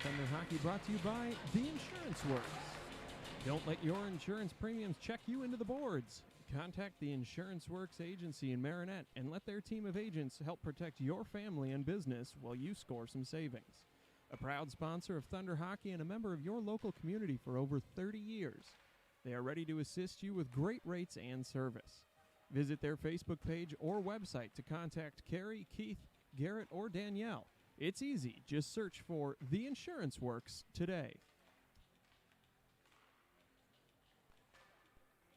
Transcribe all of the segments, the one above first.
Thunder Hockey brought to you by The Insurance Works. Don't let your insurance premiums check you into the boards. Contact the Insurance Works agency in Marinette and let their team of agents help protect your family and business while you score some savings. A proud sponsor of Thunder Hockey and a member of your local community for over 30 years. They are ready to assist you with great rates and service. Visit their Facebook page or website to contact Carrie, Keith, Garrett, or Danielle. It's easy. Just search for The Insurance Works today.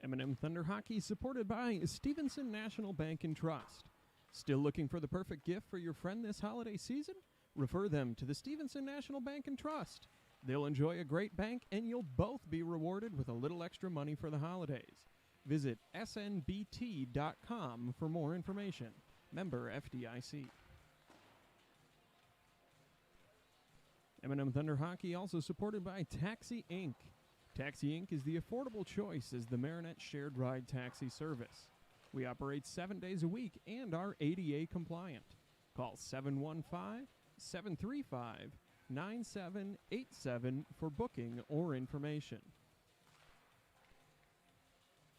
M&M Thunder Hockey supported by Stevenson National Bank and Trust. Still looking for the perfect gift for your friend this holiday season? Refer them to the Stevenson National Bank and Trust. They'll enjoy a great bank and you'll both be rewarded with a little extra money for the holidays. Visit snbt.com for more information. Member FDIC. M&M Thunder Hockey also supported by Taxi Inc. Taxi Inc. is the affordable choice as the Marinette shared ride taxi service. We operate 7 days a week and are ADA compliant. Call 715-735-9787 for booking or information.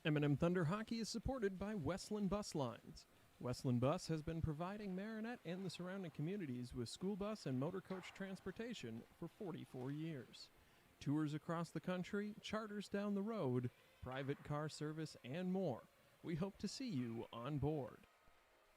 M&M Thunder Hockey is supported by Westland Bus Lines. Westland Bus has been providing Marinette and the surrounding communities with school bus and motor coach transportation for 44 years. Tours across the country, charters down the road, private car service, and more. We hope to see you on board.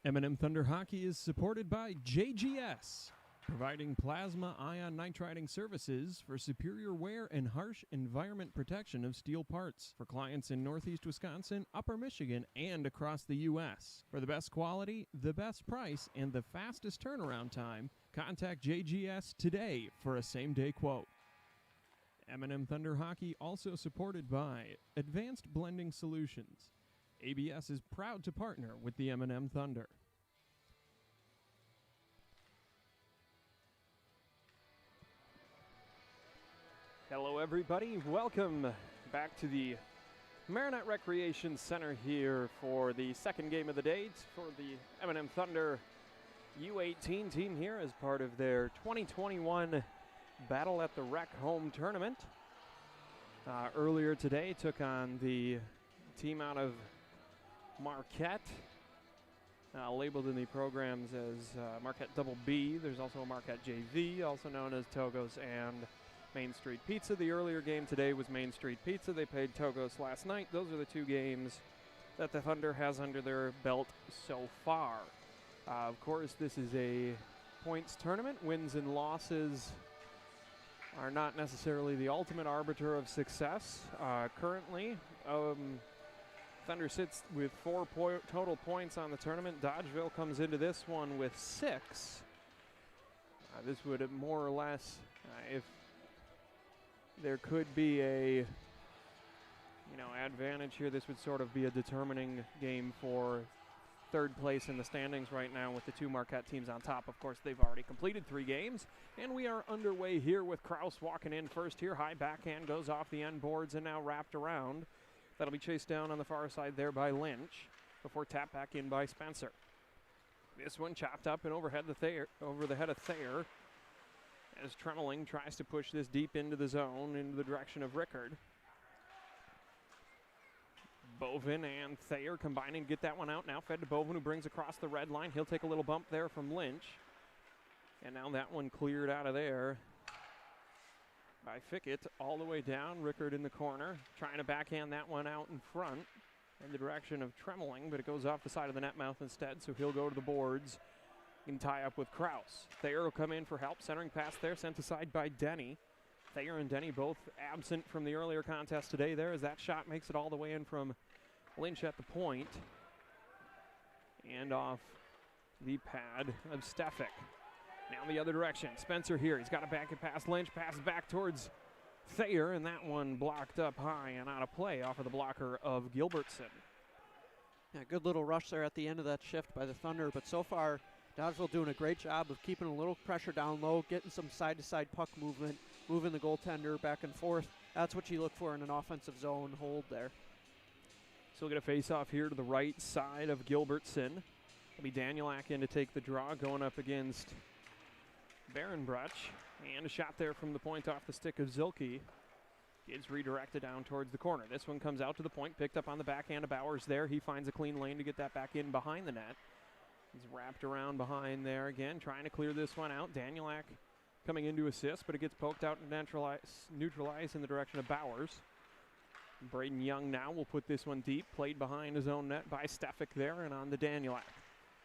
M&M Thunder Hockey is supported by JGS, providing plasma ion nitriding services for superior wear and harsh environment protection of steel parts for clients in Northeast Wisconsin, Upper Michigan, and across the U.S. For the best quality, the best price, and the fastest turnaround time, contact JGS today for a same-day quote. M&M Thunder Hockey also supported by Advanced Blending Solutions. ABS is proud to partner with the M&M Thunder. Hello everybody, welcome back to the Marinette Recreation Center here for the second game of the day for the M&M Thunder U18 team here as part of their 2021 Battle at the Rec home tournament. Earlier today took on the team out of Marquette, labeled in the programs as Marquette Double B. There's also a Marquette JV, also known as Togos and Main Street Pizza. The earlier game today was Main Street Pizza. They played Togos last night. Those are the two games that the Thunder has under their belt so far. Of course, this is a points tournament. Wins and losses are not necessarily the ultimate arbiter of success. Currently, Thunder sits with 4 total points on the tournament. Dodgeville comes into this one with 6. This would more or less, if there could be a advantage here, this would sort of be a determining game for third place in the standings right now with the two Marquette teams on top. Of course, they've already completed 3 games, and we are underway here with Kraus walking in first here. High backhand goes off the end boards and now wrapped around. That'll be chased down on the far side there by Lynch before tap back in by Spencer. This one chopped up and over the head of Thayer as Tremeling tries to push this deep into the zone into the direction of Rickard. Bovin and Thayer combining to get that one out. Now fed to Bovin, who brings across the red line. He'll take a little bump there from Lynch. And now that one cleared out of there by Fickett all the way down. Rickard in the corner, trying to backhand that one out in front in the direction of Tremeling, but it goes off the side of the net mouth instead, so he'll go to the boards and tie up with Kraus. Thayer will come in for help. Centering pass there, sent aside by Denny. Thayer and Denny both absent from the earlier contest today there as that shot makes it all the way in from Lynch at the point. And off the pad of Stefik. Now the other direction. Spencer here. He's got to back it past Lynch. Passes back towards Thayer, and that one blocked up high and out of play off of the blocker of Gilbertson. Yeah, good little rush there at the end of that shift by the Thunder, but so far Dodgeville doing a great job of keeping a little pressure down low, getting some side-to-side puck movement, moving the goaltender back and forth. That's what you look for in an offensive zone hold there. So we'll get a face-off here to the right side of Gilbertson. It'll be Danielak in to take the draw, going up against Barenbruch. And a shot there from the point off the stick of Zilke. Gets redirected down towards the corner. This one comes out to the point, picked up on the backhand of Bowers there. He finds a clean lane to get that back in behind the net. He's wrapped around behind there again, trying to clear this one out. Danielak coming in to assist, but it gets poked out and neutralized in the direction of Bowers. Braden Young now will put this one deep, played behind his own net by Stefik there and on to Danielak.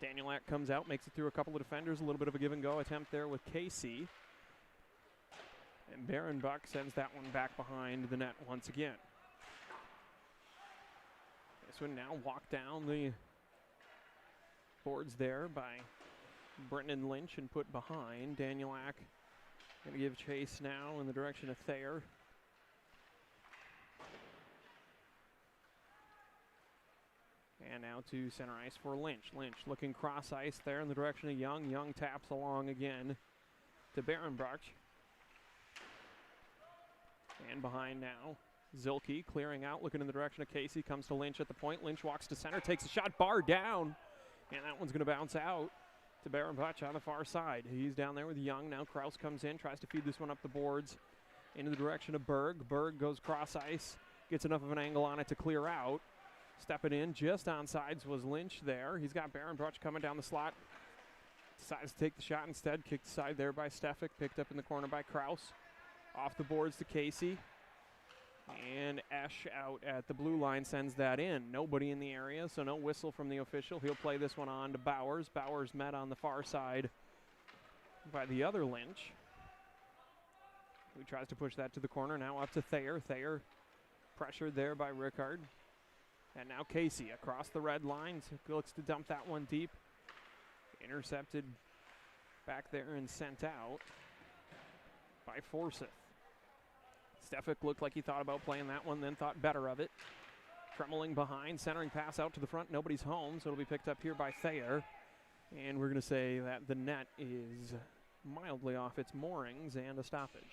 Danielak comes out, makes it through a couple of defenders, a little bit of a give and go attempt there with Casey. And Baron Buck sends that one back behind the net once again. This one now walked down the boards there by Brendan Lynch and put behind. Danielak going to give chase now in the direction of Thayer. And now to center ice for Lynch. Lynch looking cross ice there in the direction of Young. Young taps along again to Barenbach. And behind now, Zilke clearing out, looking in the direction of Casey. Comes to Lynch at the point. Lynch walks to center, takes a shot, bar down. And that one's going to bounce out to Barenbach on the far side. He's down there with Young. Now Kraus comes in, tries to feed this one up the boards into the direction of Berg. Berg goes cross ice, gets enough of an angle on it to clear out. Stepping in just on sides was Lynch there. He's got Barenbach coming down the slot. Decides to take the shot instead. Kicked aside there by Stefik. Picked up in the corner by Kraus. Off the boards to Casey. And Esch out at the blue line sends that in. Nobody in the area, so no whistle from the official. He'll play this one on to Bowers. Bowers met on the far side by the other Lynch, who tries to push that to the corner. Now up to Thayer. Thayer pressured there by Rickard. And now Casey across the red lines. Looks to dump that one deep. Intercepted back there and sent out by Forsyth. Stefik looked like he thought about playing that one, then thought better of it. Tremeling behind, centering pass out to the front. Nobody's home, so it'll be picked up here by Thayer. And we're going to say that the net is mildly off its moorings and a stoppage.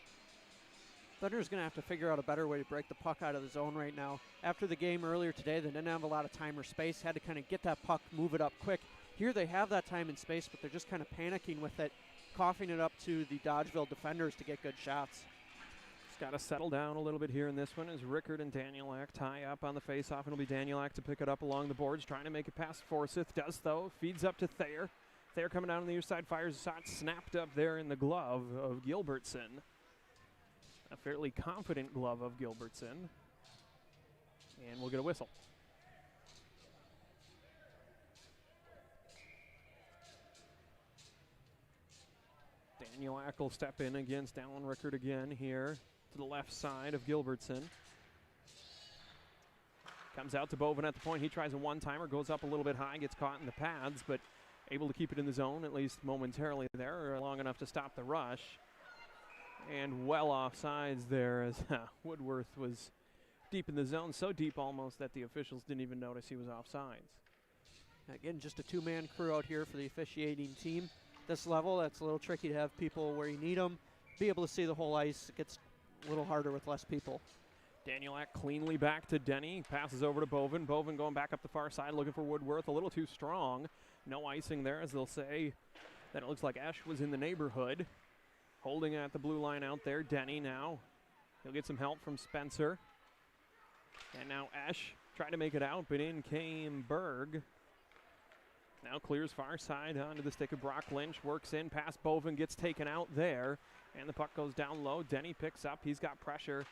Thunder's going to have to figure out a better way to break the puck out of the zone right now. After the game earlier today, they didn't have a lot of time or space, had to kind of get that puck, move it up quick. Here they have that time and space, but they're just kind of panicking with it, coughing it up to the Dodgeville defenders to get good shots. Got to settle down a little bit here in this one as Rickard and Danielak tie up on the faceoff, and it'll be Danielak to pick it up along the boards, trying to make it past Forsyth. Does though, feeds up to Thayer. Thayer coming down on the other side, fires a shot, snapped up there in the glove of Gilbertson. A fairly confident glove of Gilbertson. And we'll get a whistle. Danielak will step in against Alan Rickard again here to the left side of Gilbertson. Comes out to Bovin at the point. He tries a one-timer, goes up a little bit high, gets caught in the pads, but able to keep it in the zone, at least momentarily there, long enough to stop the rush. And well off sides there as Woodworth was deep in the zone, so deep almost that the officials didn't even notice he was off sides. Again, just a two-man crew out here for the officiating team. This level, that's a little tricky to have people where you need them. Be able to see the whole ice. It gets a little harder with less people. Danielak cleanly back to Denny. Passes over to Bovin. Bovin going back up the far side looking for Woodworth. A little too strong. No icing there, as they'll say that it looks like Esch was in the neighborhood. Holding at the blue line out there. Denny now. He'll get some help from Spencer. And now Esch trying to make it out, but in came Berg. Now clears far side onto the stick of Brock Lynch. Works in past Bovin, gets taken out there. And the puck goes down low. Denny picks up. He's got pressure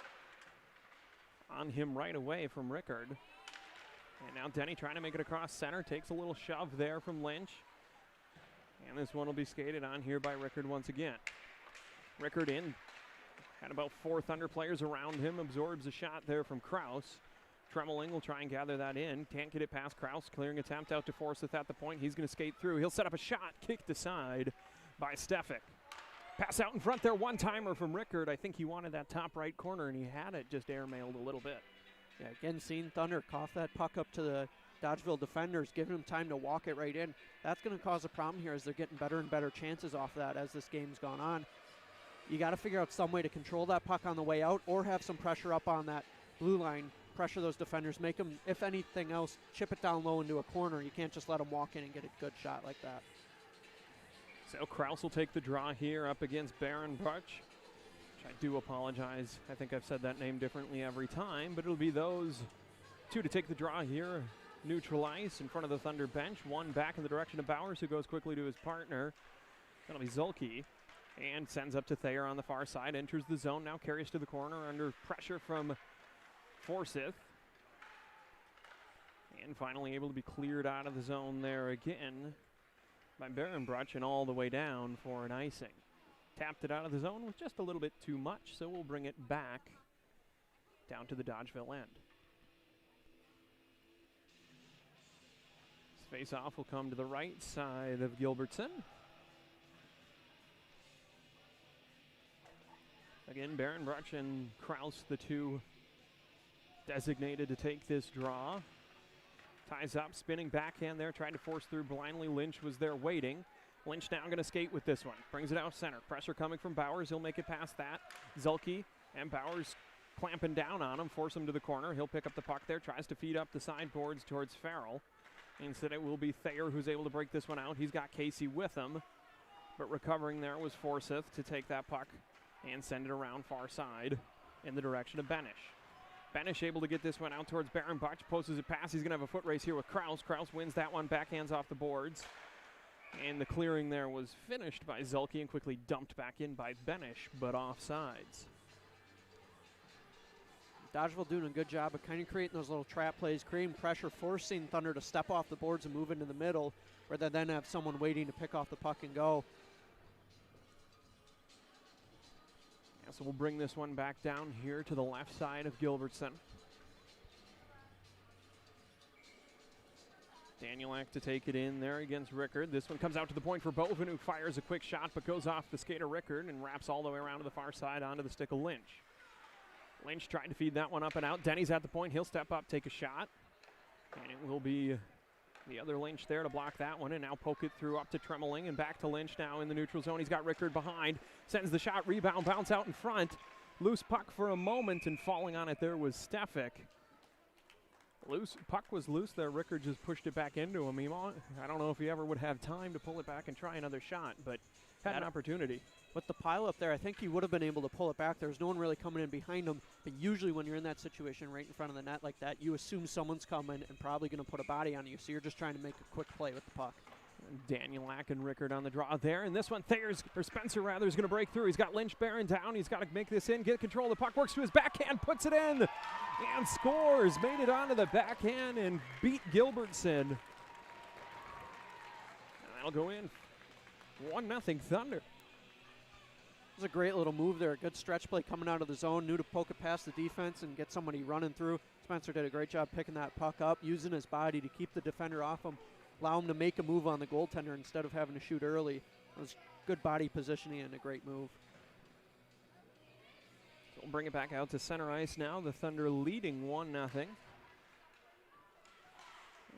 on him right away from Rickard. And now Denny trying to make it across center. Takes a little shove there from Lynch. And this one will be skated on here by Rickard once again. Rickard in. Had about 4 Thunder players around him. Absorbs a shot there from Kraus. Tremeling will try and gather that in. Can't get it past Kraus. Clearing attempt out to Forsyth at the point. He's going to skate through. He'll set up a shot. Kicked aside by Stefik. Pass out in front there. One-timer from Rickard. I think he wanted that top right corner, and he had it just airmailed a little bit. Yeah, again, seeing Thunder cough that puck up to the Dodgeville defenders, giving them time to walk it right in. That's going to cause a problem here as they're getting better and better chances off that as this game's gone on. You got to figure out some way to control that puck on the way out or have some pressure up on that blue line. Pressure those defenders, make them, if anything else, chip it down low into a corner. You can't just let them walk in and get a good shot like that. So Kraus will take the draw here up against Baron Butch. I do apologize. I think I've said that name differently every time, but it'll be those two to take the draw here. Neutral ice in front of the Thunder bench. One back in the direction of Bowers, who goes quickly to his partner. That'll be Zulke. And sends up to Thayer on the far side. Enters the zone now. Carries to the corner under pressure from Forsyth. And finally able to be cleared out of the zone there again by Barenbruch and all the way down for an icing. Tapped it out of the zone with just a little bit too much, so we'll bring it back down to the Dodgeville end. This face-off will come to the right side of Gilbertson. Again, Barenbruch and Kraus, the two designated to take this draw. Ties up, spinning backhand there, trying to force through blindly. Lynch was there waiting. Lynch now going to skate with this one. Brings it out center. Pressure coming from Bowers. He'll make it past that. Zulke and Bowers clamping down on him, force him to the corner. He'll pick up the puck there, tries to feed up the sideboards towards Farrell. Instead it will be Thayer who's able to break this one out. He's got Casey with him. But recovering there was Forsyth to take that puck and send it around far side in the direction of Benish. Benish able to get this one out towards Barenbruch. Poses it past. He's going to have a foot race here with Kraus. Kraus wins that one. Backhands off the boards. And the clearing there was finished by Zulke and quickly dumped back in by Benish, but offsides. Dodgeville doing a good job of kind of creating those little trap plays, creating pressure, forcing Thunder to step off the boards and move into the middle, where they then have someone waiting to pick off the puck and go. Yeah, so we'll bring this one back down here to the left side of Gilbertson. Danielak to take it in there against Rickard. This one comes out to the point for Bovin, who fires a quick shot but goes off the skater Rickard and wraps all the way around to the far side onto the stick of Lynch. Lynch trying to feed that one up and out. Denny's at the point. He'll step up, take a shot. And it will be the other Lynch there to block that one and now poke it through up to Tremeling and back to Lynch now in the neutral zone. He's got Rickard behind. Sends the shot, rebound, bounce out in front. Loose puck for a moment and falling on it there was Stefik. Puck was loose there. Rickard just pushed it back into him. I don't know if he ever would have time to pull it back and try another shot, but had an opportunity. With the pile up there, I think he would have been able to pull it back. There's no one really coming in behind him, but usually when you're in that situation right in front of the net like that, you assume someone's coming and probably going to put a body on you, so you're just trying to make a quick play with the puck. Danielak and Rickard on the draw there, and this one Spencer rather is going to break through. He's got Lynch Barron down. He's got to make this in, get control of the puck, works to his backhand, puts it in, and scores. Made it onto the backhand and beat Gilbertson. And that'll go in. 1-0 Thunder. It was a great little move there. A good stretch play coming out of the zone. Knew to poke it past the defense and get somebody running through. Spencer did a great job picking that puck up, using his body to keep the defender off him. Allow him to make a move on the goaltender instead of having to shoot early. It was good body positioning and a great move. So we'll bring it back out to center ice now. The Thunder leading 1-0.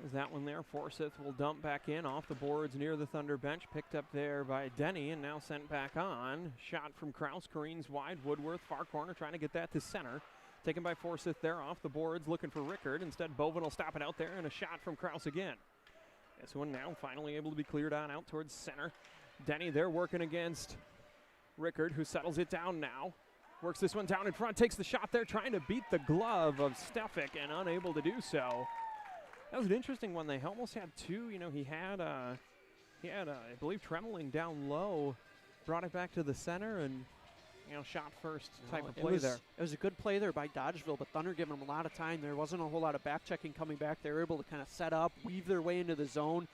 There's that one there. Forsyth will dump back in off the boards near the Thunder bench. Picked up there by Denny and now sent back on. Shot from Kraus. Careens wide. Woodworth far corner trying to get that to center. Taken by Forsyth there off the boards looking for Rickard. Instead Bovin will stop it out there and a shot from Kraus again. This one now finally able to be cleared on out towards center. Denny there working against Rickard, who settles it down now. Works this one down in front, takes the shot there, trying to beat the glove of Stefik and unable to do so. That was an interesting one. They almost had two. He had I believe Tremeling down low, brought it back to the center and shot first type of play there. It was a good play there by Dodgeville, but Thunder giving them a lot of time. There wasn't a whole lot of back checking coming back. They were able to kind of set up, weave their way into the zone.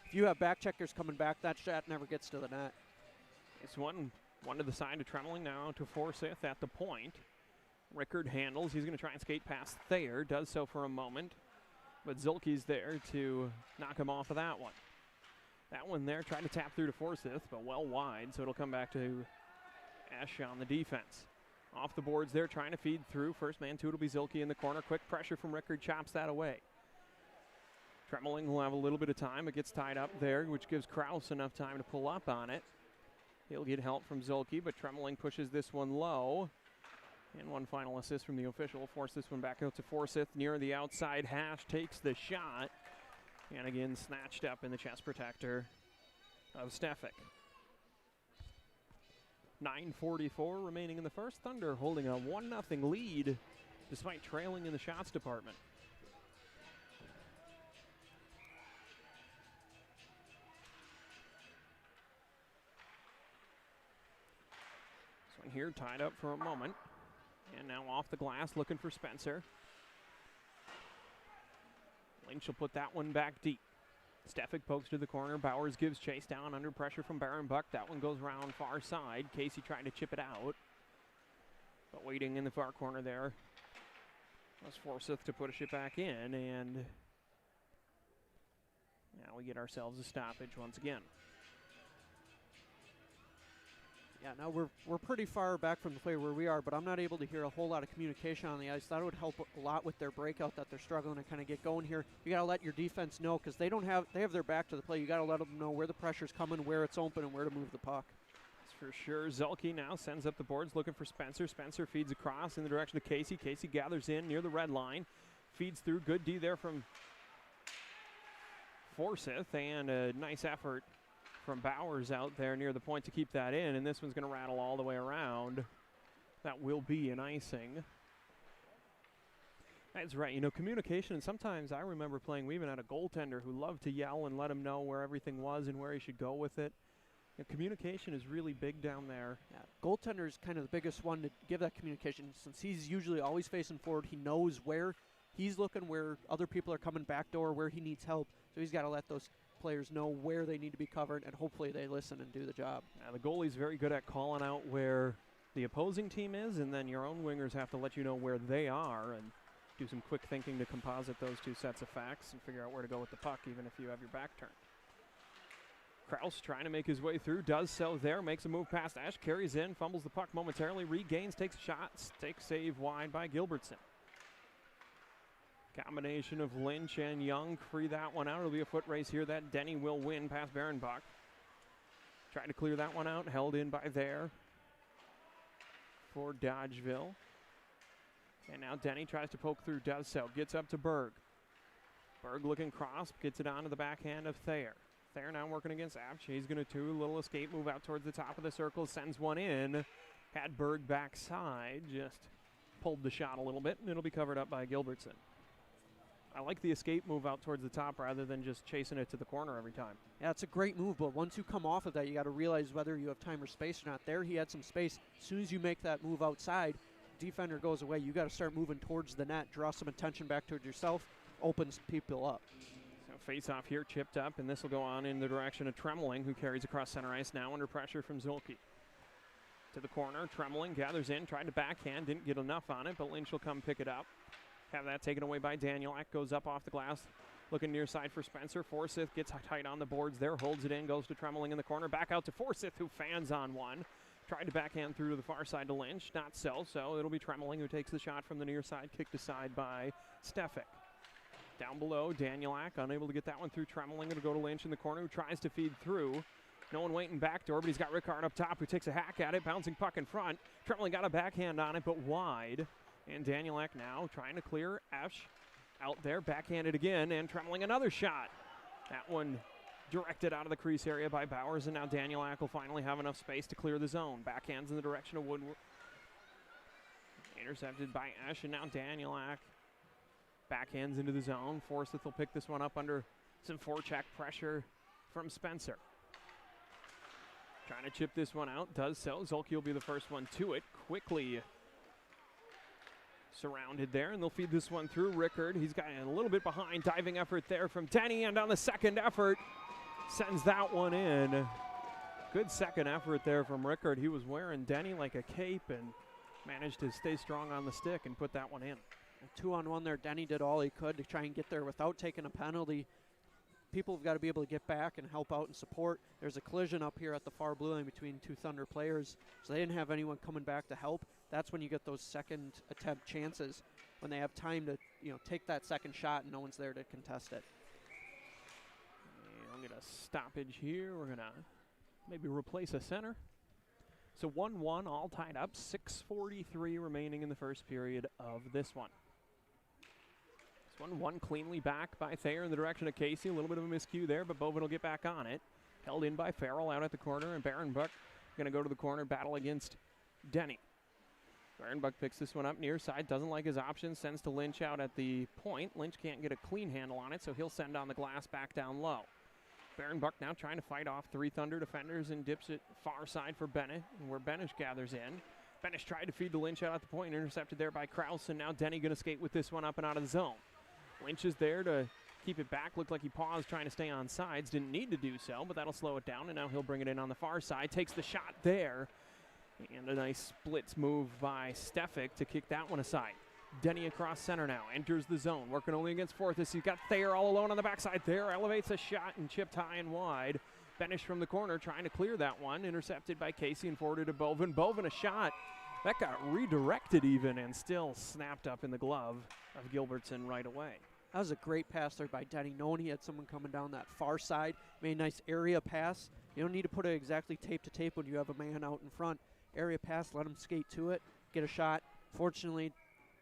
If you have back checkers coming back, that shot never gets to the net. It's one to the side of Tremeling now to Forsyth at the point. Rickard handles. He's going to try and skate past Thayer. Does so for a moment, but Zulke's there to knock him off of that one. That one there tried to tap through to Forsyth, but well wide, so it'll come back to Esch on the defense. Off the boards there, trying to feed through. First man to it'll be Zulke in the corner. Quick pressure from Rickard, chops that away. Tremeling will have a little bit of time. It gets tied up there, which gives Kraus enough time to pull up on it. He'll get help from Zulke, but Tremeling pushes this one low. And one final assist from the official will force this one back out to Forsyth near the outside hash. Takes the shot. And again, snatched up in the chest protector of Stefik. 9:44 remaining in the first. Thunder holding a 1-0 lead despite trailing in the shots department. This one here tied up for a moment. And now off the glass looking for Spencer. Lynch will put that one back deep. Stefik pokes to the corner. Bowers gives chase down under pressure from Barenbuck. That one goes round far side. Casey trying to chip it out. But waiting in the far corner there was Forsyth to push it back in. And now we get ourselves a stoppage once again. Yeah, now we're pretty far back from the play where we are, but I'm not able to hear a whole lot of communication on the ice. That would help a lot with their breakout that they're struggling to kind of get going here. You got to let your defense know because they have their back to the play. You got to let them know where the pressure's coming, where it's open, and where to move the puck. That's for sure. Zelke now sends up the boards looking for Spencer. Spencer feeds across in the direction of Casey. Casey gathers in near the red line, feeds through. Good D there from Forsyth, and a nice effort from Bowers out there near the point to keep that in, and this one's going to rattle all the way around. That will be an icing. That's right, you know, communication, and sometimes I remember playing, we even had a goaltender who loved to yell and let him know where everything was and where he should go with it. You know, communication is really big down there. Yeah, goaltender is kind of the biggest one to give that communication, since he's usually always facing forward. He knows where he's looking, where other people are coming backdoor, where he needs help, so he's got to let those players know where they need to be covered, and hopefully they listen and do the job. Now the goalie's very good at calling out where the opposing team is, and then your own wingers have to let you know where they are and do some quick thinking to composite those two sets of facts and figure out where to go with the puck, even if you have your back turned. Kraus trying to make his way through, does so there, makes a move past Ash, carries in, fumbles the puck momentarily, regains, takes shots, takes save wide by Gilbertson. Combination of Lynch and Young free that one out. It'll be a foot race here that Denny will win past Barenbuck. Trying to clear that one out, held in by there for Dodgeville. And now Denny tries to poke through, does so, gets up to Berg. Berg looking cross, gets it onto the backhand of Thayer. Thayer now working against Apsh. He's going to do a little escape move out towards the top of the circle, sends one in. Had Berg backside, just pulled the shot a little bit, and it'll be covered up by Gilbertson. I like the escape move out towards the top rather than just chasing it to the corner every time. Yeah, it's a great move, but once you come off of that, you got to realize whether you have time or space or not. There he had some space. As soon as you make that move outside, defender goes away. You got to start moving towards the net, draw some attention back towards yourself, opens people up. So face off here, chipped up, and this will go on in the direction of Tremeling, who carries across center ice now under pressure from Zulke. To the corner, Tremeling gathers in, tried to backhand, didn't get enough on it, but Lynch will come pick it up. Have that taken away by Danielak, goes up off the glass, looking near side for Spencer. Forsyth gets tight on the boards there, holds it in, goes to Tremeling in the corner, back out to Forsyth, who fans on one. Tried to backhand through to the far side to Lynch, not so it'll be Tremeling who takes the shot from the near side, kicked aside by Stefik. Down below, Danielak unable to get that one through Tremeling. It'll go to Lynch in the corner, who tries to feed through. No one waiting backdoor, but he's got Rickard up top, who takes a hack at it, bouncing puck in front. Tremeling got a backhand on it, but wide. And Danielak now trying to clear Ash out there, backhanded again, and Tremeling another shot. That one directed out of the crease area by Bowers, and now Danielak will finally have enough space to clear the zone. Backhands in the direction of Woodward. Intercepted by Ash, and now Danielak backhands into the zone. Forsyth will pick this one up under some forecheck pressure from Spencer. Trying to chip this one out, does so. Zulke will be the first one to it. Quickly surrounded there, and they'll feed this one through Rickard. He's got a little bit behind, diving effort there from Denny, and on the second effort, sends that one in. Good second effort there from Rickard. He was wearing Denny like a cape and managed to stay strong on the stick and put that one in. A 2-on-1 there. Denny did all he could to try and get there without taking a penalty. People have got to be able to get back and help out and support. There's a collision up here at the far blue line between two Thunder players, so they didn't have anyone coming back to help. That's when you get those second attempt chances, when they have time to, take that second shot and no one's there to contest it. And I'll get a stoppage here. We're going to maybe replace a center. So 1-1, all tied up. 6:43 remaining in the first period of this one. This one cleanly back by Thayer in the direction of Casey. A little bit of a miscue there, but Bovin will get back on it. Held in by Farrell out at the corner, and Barenbuck going to go to the corner, battle against Denny. Barenbuck picks this one up near side, doesn't like his options, sends to Lynch out at the point. Lynch can't get a clean handle on it, so he'll send on the glass back down low. Barenbuck now trying to fight off 3 Thunder defenders and dips it far side for Bennett, where Benish gathers in. Benish tried to feed to Lynch out at the point, intercepted there by Kraus, and now Denny going to skate with this one up and out of the zone. Lynch is there to keep it back. Looked like he paused trying to stay on sides. Didn't need to do so, but that'll slow it down, and now he'll bring it in on the far side. Takes the shot there, and a nice splits move by Stefik to kick that one aside. Denny across center now, enters the zone, working only against Forthus. He's got Thayer all alone on the backside. Thayer elevates a shot and chipped high and wide. Benish from the corner trying to clear that one, intercepted by Casey and forwarded to Bovin. Bovin a shot. That got redirected even and still snapped up in the glove of Gilbertson right away. That was a great pass there by Denny, knowing he had someone coming down that far side. Made a nice area pass. You don't need to put it exactly tape to tape when you have a man out in front. Area pass, let him skate to it, get a shot. Fortunately,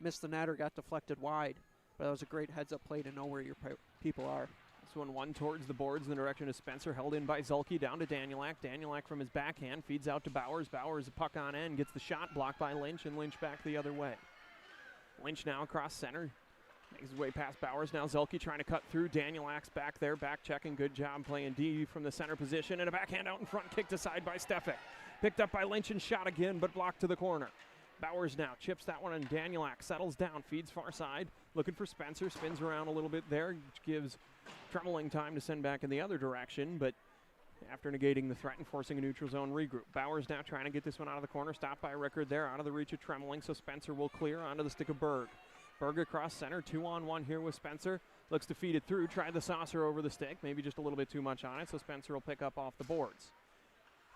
missed the net or got deflected wide. But that was a great heads-up play to know where your people are. This one towards the boards in the direction of Spencer, held in by Zulke, down to Danielak. Danielak from his backhand feeds out to Bowers. Bowers, a puck on end, gets the shot, blocked by Lynch, and Lynch back the other way. Lynch now across center, makes his way past Bowers. Now Zulke trying to cut through. Danielak's back there, back checking. Good job playing D from the center position, and a backhand out in front, kicked aside by Stefik. Picked up by Lynch and shot again, but blocked to the corner. Bowers now chips that one, and Danielak settles down, feeds far side, looking for Spencer, spins around a little bit there, which gives Tremeling time to send back in the other direction, but after negating the threat and forcing a neutral zone regroup. Bowers now trying to get this one out of the corner, stopped by Rickard there, out of the reach of Tremeling, so Spencer will clear onto the stick of Berg. Berg across center, 2-on-1 here with Spencer, looks to feed it through, tried the saucer over the stick, maybe just a little bit too much on it, so Spencer will pick up off the boards.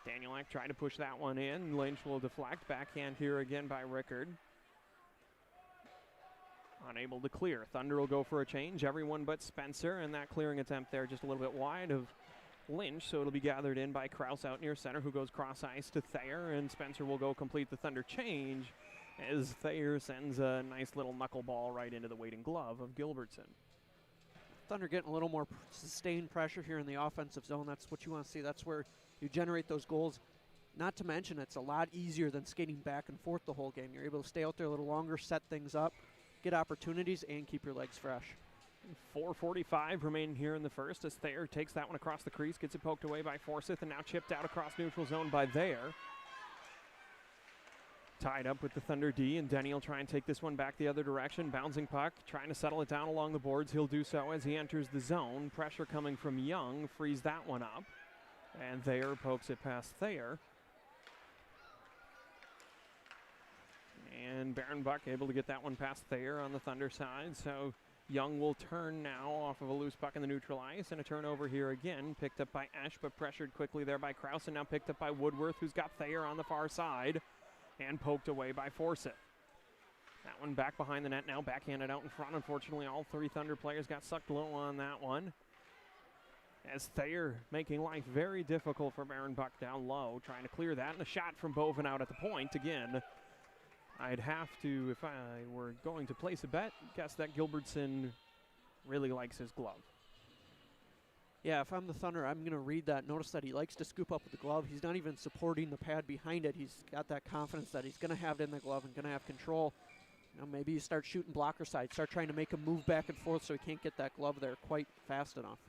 Danielak trying to push that one in. Lynch will deflect. Backhand here again by Rickard. Unable to clear. Thunder will go for a change. Everyone but Spencer, and that clearing attempt there just a little bit wide of Lynch, so it'll be gathered in by Kraus out near center, who goes cross ice to Thayer, and Spencer will go complete the Thunder change as Thayer sends a nice little knuckleball right into the waiting glove of Gilbertson. Thunder getting a little more sustained pressure here in the offensive zone. That's what you want to see. That's where you generate those goals. Not to mention, it's a lot easier than skating back and forth the whole game. You're able to stay out there a little longer, set things up, get opportunities, and keep your legs fresh. 4:45 remaining here in the first as Thayer takes that one across the crease, gets it poked away by Forsyth, and now chipped out across neutral zone by Thayer. Tied up with the Thunder D, and Denny will try and take this one back the other direction. Bouncing puck, trying to settle it down along the boards. He'll do so as he enters the zone. Pressure coming from Young, frees that one up. And Thayer pokes it past Thayer. And Barenbuck able to get that one past Thayer on the Thunder side. So Young will turn now off of a loose puck in the neutral ice, and a turnover here again. Picked up by Esch, but pressured quickly there by Kraus, and now picked up by Woodworth, who's got Thayer on the far side, and poked away by Forsyth. That one back behind the net now, backhanded out in front. Unfortunately, all 3 Thunder players got sucked low on that one, as Thayer making life very difficult for Barenbuck down low, trying to clear that, and a shot from Bovin out at the point. Again, I'd have to, if I were going to place a bet, guess that Gilbertson really likes his glove. Yeah, if I'm the Thunder, I'm going to read that. Notice that he likes to scoop up with the glove. He's not even supporting the pad behind it. He's got that confidence that he's going to have it in the glove and going to have control. You know, maybe you start shooting blocker side, start trying to make him move back and forth so he can't get that glove there quite fast enough.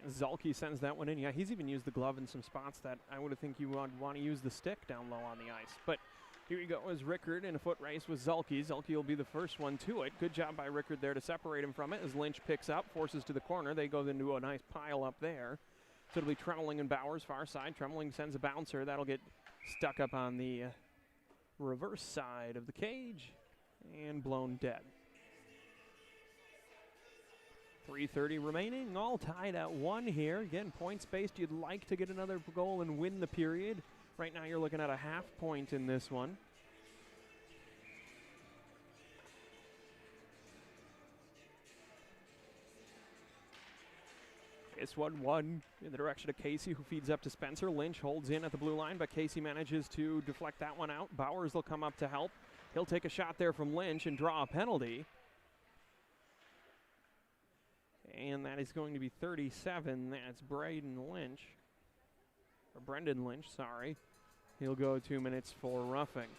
Zulke sends that one in. Yeah, he's even used the glove in some spots that I would think you would want to use the stick down low on the ice. But here we go as Rickard in a foot race with Zulke. Zulke will be the first one to it. Good job by Rickard there to separate him from it as Lynch picks up, forces to the corner. They go into a nice pile up there. So it'll be Tremeling and Bowers far side. Tremeling sends a bouncer. That'll get stuck up on the reverse side of the cage and blown dead. 3:30 remaining, all tied at 1 here. Again, points based. You'd like to get another goal and win the period. Right now you're looking at a half point in this one. This one in the direction of Casey, who feeds up to Spencer. Lynch holds in at the blue line, but Casey manages to deflect that one out. Bowers will come up to help. He'll take a shot there from Lynch and draw a penalty. And that is going to be 37. That's Brendan Lynch, sorry. He'll go 2 minutes for roughing.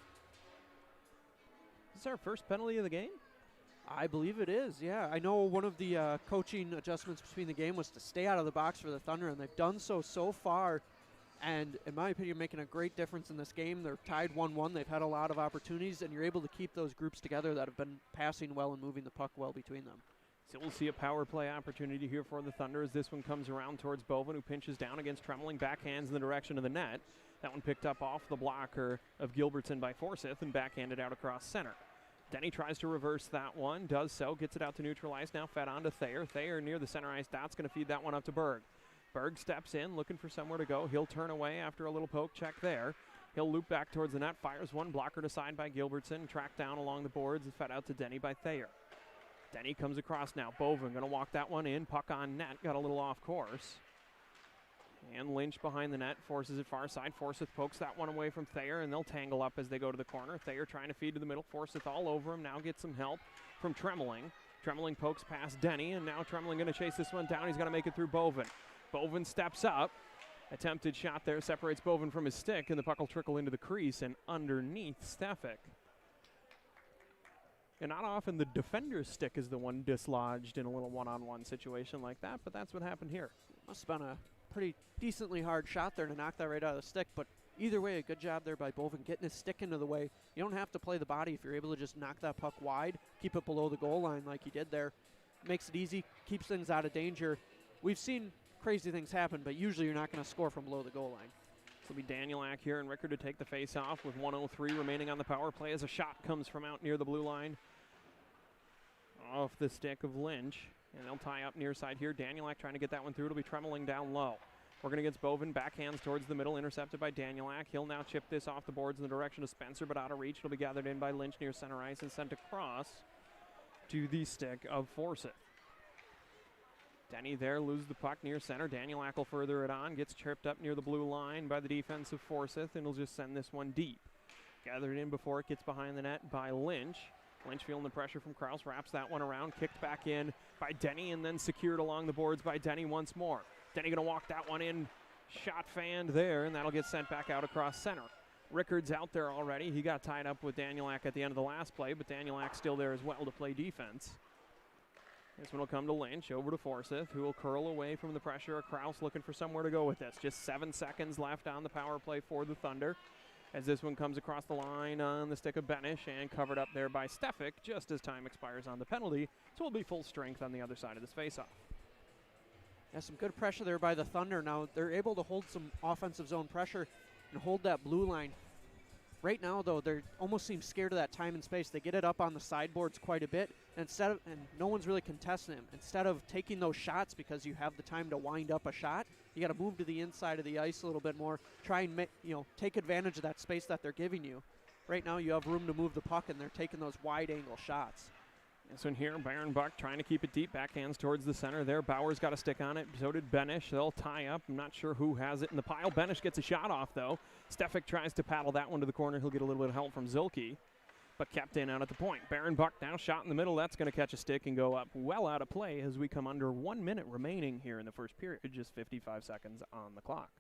Is this our first penalty of the game? I believe it is, yeah. I know one of the coaching adjustments between the game was to stay out of the box for the Thunder, and they've done so far. And in my opinion, making a great difference in this game. They're tied 1-1. They've had a lot of opportunities, and you're able to keep those groups together that have been passing well and moving the puck well between them. So we'll see a power play opportunity here for the Thunder as this one comes around towards Bovin, who pinches down against Tremeling, backhands in the direction of the net. That one picked up off the blocker of Gilbertson by Forsyth and backhanded out across center. Denny tries to reverse that one, does so, gets it out to neutralize, now fed on to Thayer. Thayer near the center ice dot's going to feed that one up to Berg. Berg steps in, looking for somewhere to go. He'll turn away after a little poke check there. He'll loop back towards the net, fires one, blockered aside by Gilbertson, tracked down along the boards and fed out to Denny by Thayer. Denny comes across now. Bovin going to walk that one in, puck on net, got a little off course. And Lynch behind the net, forces it far side. Forsyth pokes that one away from Thayer, and they'll tangle up as they go to the corner. Thayer trying to feed to the middle. Forsyth all over him. Now gets some help from Tremeling. Tremeling pokes past Denny, and now Tremeling going to chase this one down. He's going to make it through Bovin. Bovin steps up. Attempted shot there separates Bovin from his stick, and the puck will trickle into the crease and underneath Stefik. And not often the defender's stick is the one dislodged in a little one-on-one situation like that, but that's what happened here. Must have been a pretty decently hard shot there to knock that right out of the stick, but either way, a good job there by Bovin getting his stick into the way. You don't have to play the body if you're able to just knock that puck wide, keep it below the goal line like he did there. Makes it easy, keeps things out of danger. We've seen crazy things happen, but usually you're not going to score from below the goal line. It'll be Danielak here and Rickard to take the face off with 1:03 remaining on the power play as a shot comes from out near the blue line. Off the stick of Lynch, and they'll tie up near side here. Danielak trying to get that one through. It'll be Tremeling down low. Working against Bovin, backhands towards the middle, intercepted by Danielak. He'll now chip this off the boards in the direction of Spencer, but out of reach. It'll be gathered in by Lynch near center ice and sent across to the stick of Forsyth. Denny there loses the puck near center. Danielak will further it on, gets tripped up near the blue line by the defense of Forsyth, and he'll just send this one deep. Gathered in before it gets behind the net by Lynch. Lynch feeling the pressure from Kraus, wraps that one around, kicked back in by Denny, and then secured along the boards by Denny once more. Denny going to walk that one in, shot fanned there, and that'll get sent back out across center. Rickard's out there already. He got tied up with Danielak at the end of the last play, but Danielak's still there as well to play defense. This one will come to Lynch, over to Forsyth, who will curl away from the pressure of Kraus, looking for somewhere to go with this. Just 7 seconds left on the power play for the Thunder, as this one comes across the line on the stick of Benish and covered up there by Stefik just as time expires on the penalty. So it'll be full strength on the other side of this faceoff. Yeah, some good pressure there by the Thunder. Now they're able to hold some offensive zone pressure and hold that blue line. Right now, though, they almost seem scared of that time and space. They get it up on the sideboards quite a bit, and no one's really contesting them. Instead of taking those shots because you have the time to wind up a shot, you got to move to the inside of the ice a little bit more. Try and take advantage of that space that they're giving you. Right now, you have room to move the puck, and they're taking those wide-angle shots. This one here, Baron Buck trying to keep it deep, backhands towards the center there. Bauer's got a stick on it, so did Benish. They'll tie up. I'm not sure who has it in the pile. Benish gets a shot off, though. Stefik tries to paddle that one to the corner. He'll get a little bit of help from Zilke, but kept in out at the point. Baron Buck now shot in the middle. That's going to catch a stick and go up well out of play as we come under 1 minute remaining here in the first period, just 55 seconds on the clock.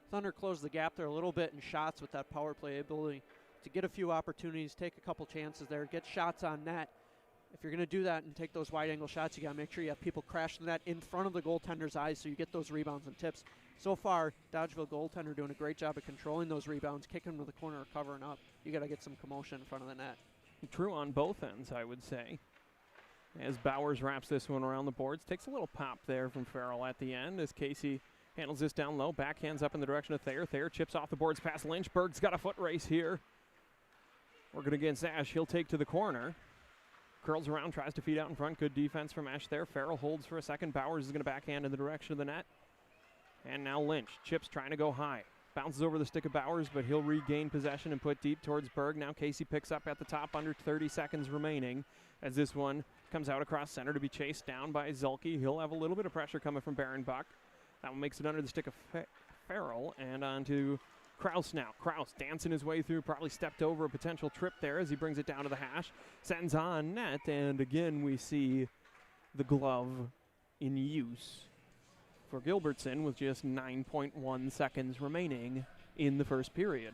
Thunder closed the gap there a little bit in shots with that power play ability to get a few opportunities, take a couple chances there, get shots on net. If you're going to do that and take those wide-angle shots, you got to make sure you have people crash the net in front of the goaltender's eyes so you get those rebounds and tips. So far, Dodgeville goaltender doing a great job of controlling those rebounds, kicking them to the corner or covering up. You got to get some commotion in front of the net. True on both ends, I would say. As Bowers wraps this one around the boards, takes a little pop there from Farrell at the end as Casey handles this down low, backhands up in the direction of Thayer. Thayer chips off the boards past Lynch. Berg's got a foot race here. Working against Ash, he'll take to the corner. Curls around, tries to feed out in front. Good defense from Ash there. Farrell holds for a second. Bowers is going to backhand in the direction of the net. And now Lynch. Chips trying to go high. Bounces over the stick of Bowers, but he'll regain possession and put deep towards Berg. Now Casey picks up at the top, under 30 seconds remaining, as this one comes out across center to be chased down by Zilke. He'll have a little bit of pressure coming from Baron Buck. That one makes it under the stick of Farrell and onto Kraus now. Kraus dancing his way through, probably stepped over a potential trip there as he brings it down to the hash. Sends on net, and again we see the glove in use. for Gilbertson with just 9.1 seconds remaining in the first period.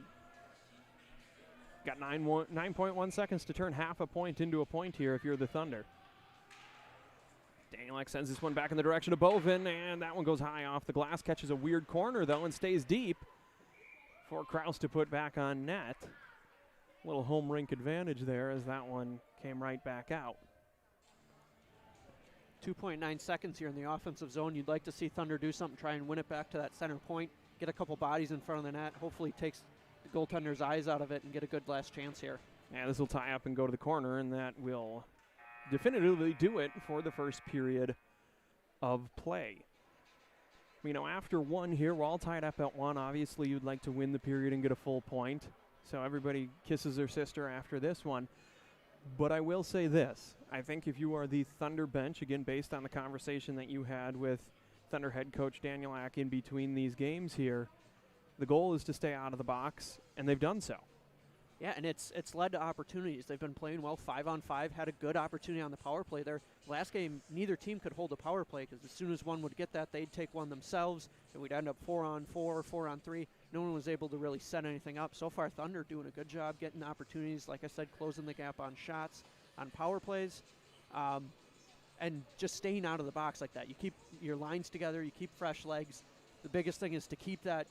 Got 9.1 seconds to turn half a point into a point here if you're the Thunder. Danielak sends this one back in the direction of Bovin, and that one goes high off the glass. Catches a weird corner, though, and stays deep for Kraus to put back on net. Little home rink advantage there as that one came right back out. 2.9 seconds here in the offensive zone. You'd like to see Thunder do something, try and win it back to that center point, get a couple bodies in front of the net, hopefully takes the goaltender's eyes out of it and get a good last chance here. Yeah, this will tie up and go to the corner, and that will definitively do it for the first period of play. You know, after one here, we're all tied up at one. Obviously, you'd like to win the period and get a full point. So everybody kisses their sister after this one. But I will say this. I think if you are the Thunder bench, again, based on the conversation that you had with Thunder head coach Danielak in between these games here, the goal is to stay out of the box, and they've done so. Yeah, and it's led to opportunities. They've been playing well 5-on-5, had a good opportunity on the power play there. Last game, neither team could hold a power play because as soon as one would get that, they'd take one themselves, and we'd end up 4-on-4, 4-on-3. No one was able to really set anything up. So far, Thunder doing a good job getting opportunities, like I said, closing the gap on shots, on power plays, and just staying out of the box like that. You keep your lines together, you keep fresh legs. The biggest thing is to keep that,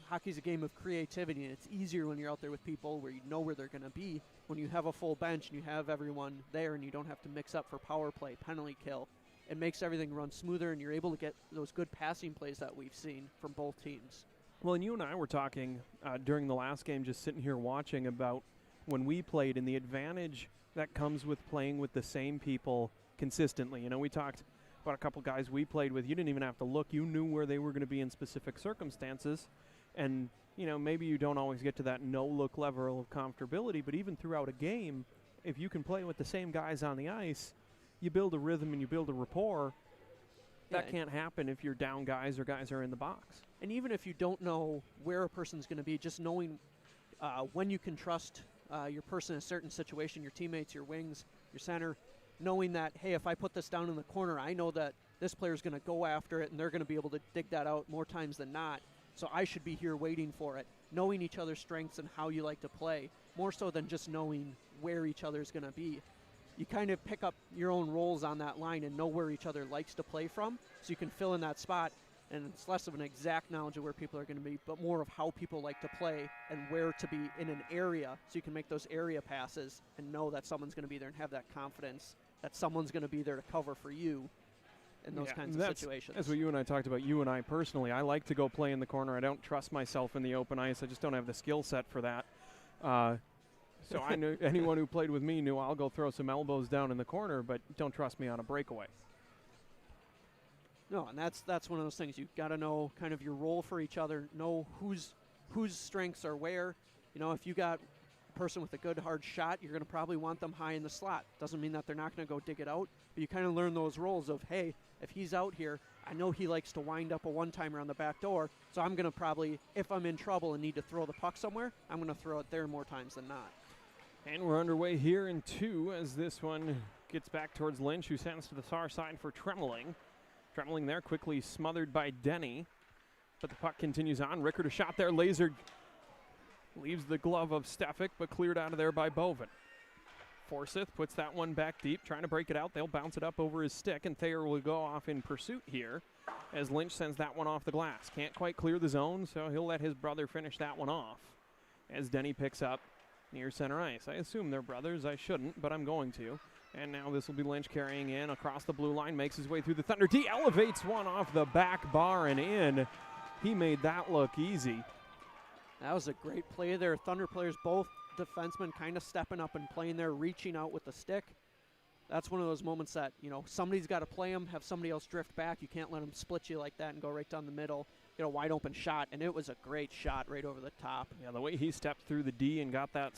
hockey's a game of creativity, and it's easier when you're out there with people where you know where they're going to be. When you have a full bench and you have everyone there and you don't have to mix up for power play, penalty kill, it makes everything run smoother, and you're able to get those good passing plays that we've seen from both teams. Well, and you and I were talking during the last game, just sitting here watching about when we played and the advantage that comes with playing with the same people consistently. We talked about a couple guys we played with. You didn't even have to look. You knew where they were going to be in specific circumstances. And, maybe you don't always get to that no-look level of comfortability, but even throughout a game, if you can play with the same guys on the ice, you build a rhythm and you build a rapport. That can't happen if you're down guys or guys are in the box. And even if you don't know where a person's going to be, just knowing when you can trust your person in a certain situation, your teammates, your wings, your center, knowing that, hey, if I put this down in the corner, I know that this player's going to go after it and they're going to be able to dig that out more times than not. So I should be here waiting for it. Knowing each other's strengths and how you like to play, more so than just knowing where each other's going to be. You kind of pick up your own roles on that line and know where each other likes to play from, so you can fill in that spot. And it's less of an exact knowledge of where people are going to be, but more of how people like to play and where to be in an area, so you can make those area passes and know that someone's going to be there and have that confidence that someone's going to be there to cover for you in those kinds of situations. That's what you and I talked about. You and I personally, I like to go play in the corner. I don't trust myself in the open ice. I just don't have the skill set for that. So I knew anyone who played with me knew I'll go throw some elbows down in the corner, but don't trust me on a breakaway. No, and that's one of those things. You've got to know kind of your role for each other, know whose strengths are where. If you got a person with a good hard shot, you're going to probably want them high in the slot. Doesn't mean that they're not going to go dig it out, but you kind of learn those roles of, hey, if he's out here, I know he likes to wind up a one-timer on the back door, so I'm going to probably, if I'm in trouble and need to throw the puck somewhere, I'm going to throw it there more times than not. And we're underway here in two as this one gets back towards Lynch, who sends to the far side for Tremeling. Tremeling there, quickly smothered by Denny. But the puck continues on. Rickard, a shot there, lasered. Leaves the glove of Stefik, but cleared out of there by Bovin. Forsyth puts that one back deep, trying to break it out. They'll bounce it up over his stick, and Thayer will go off in pursuit here as Lynch sends that one off the glass. Can't quite clear the zone, so he'll let his brother finish that one off as Denny picks up near center ice. I assume they're brothers. I shouldn't, but I'm going to. And now this will be Lynch carrying in across the blue line, makes his way through the Thunder D, elevates one off the back bar and in. He made that look easy. That was a great play there. Thunder players, both defensemen kind of stepping up and playing there, reaching out with the stick. That's one of those moments that, somebody's got to play them, have somebody else drift back. You can't let them split you like that and go right down the middle. Get a wide open shot, and it was a great shot right over the top. Yeah, the way he stepped through the D and got that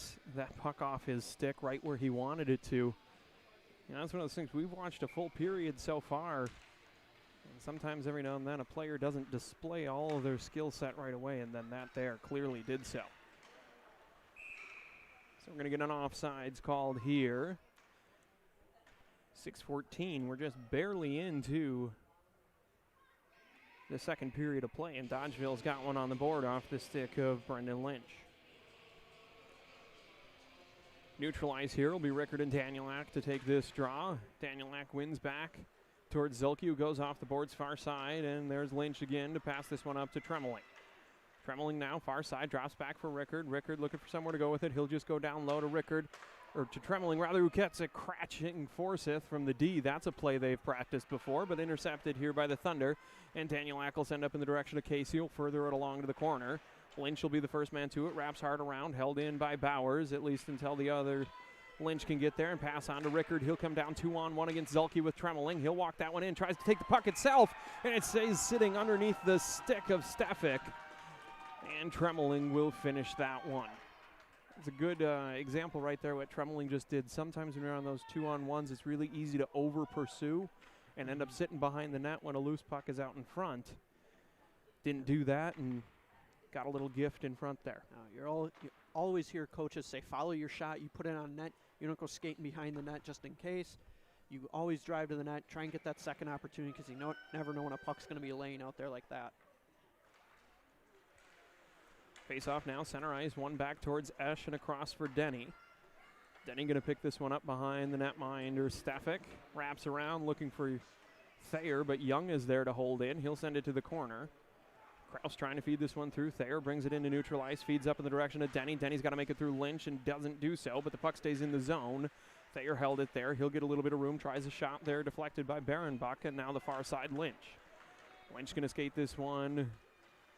puck off his stick right where he wanted it to. That's one of those things. We've watched a full period so far. And sometimes every now and then a player doesn't display all of their skill set right away, and then that there clearly did so. So we're going to get an offsides called here. 6:14. We're just barely into the second period of play, and Dodgeville's got one on the board off the stick of Brendan Lynch. Neutralize here will be Rickard and Danielak to take this draw. Danielak wins back towards Zilke, who goes off the board's far side, and there's Lynch again to pass this one up to Tremeling. Tremeling now, far side, drops back for Rickard. Rickard looking for somewhere to go with it. He'll just go down low to Rickard, or to Tremeling rather, who gets a crashing Forsyth from the D. That's a play they've practiced before, but intercepted here by the Thunder, and Danielak will send up in the direction of Casey. He'll further it along to the corner. Lynch will be the first man to it, wraps hard around, held in by Bowers, at least until the other Lynch can get there and pass on to Rickard. He'll come down 2-on-1 against Zilke with Tremeling. He'll walk that one in, tries to take the puck itself, and it stays sitting underneath the stick of Stefik, and Tremeling will finish that one. It's a good example right there what Tremeling just did. Sometimes when you're on those 2-on-1s, it's really easy to over-pursue and end up sitting behind the net when a loose puck is out in front. Didn't do that and got a little gift in front there. You always hear coaches say, follow your shot, you put it on net, you don't go skating behind the net just in case. You always drive to the net, try and get that second opportunity because you never know when a puck's going to be laying out there like that. Face off now, center ice, one back towards Esch and across for Denny. Denny going to pick this one up behind the netminder Stefik. Wraps around looking for Thayer, but Young is there to hold in. He'll send it to the corner. Kraus trying to feed this one through. Thayer brings it into neutral ice, feeds up in the direction of Denny. Denny's got to make it through Lynch and doesn't do so, but the puck stays in the zone. Thayer held it there. He'll get a little bit of room, tries a shot there, deflected by Barenbach, and now the far side Lynch. Lynch going to skate this one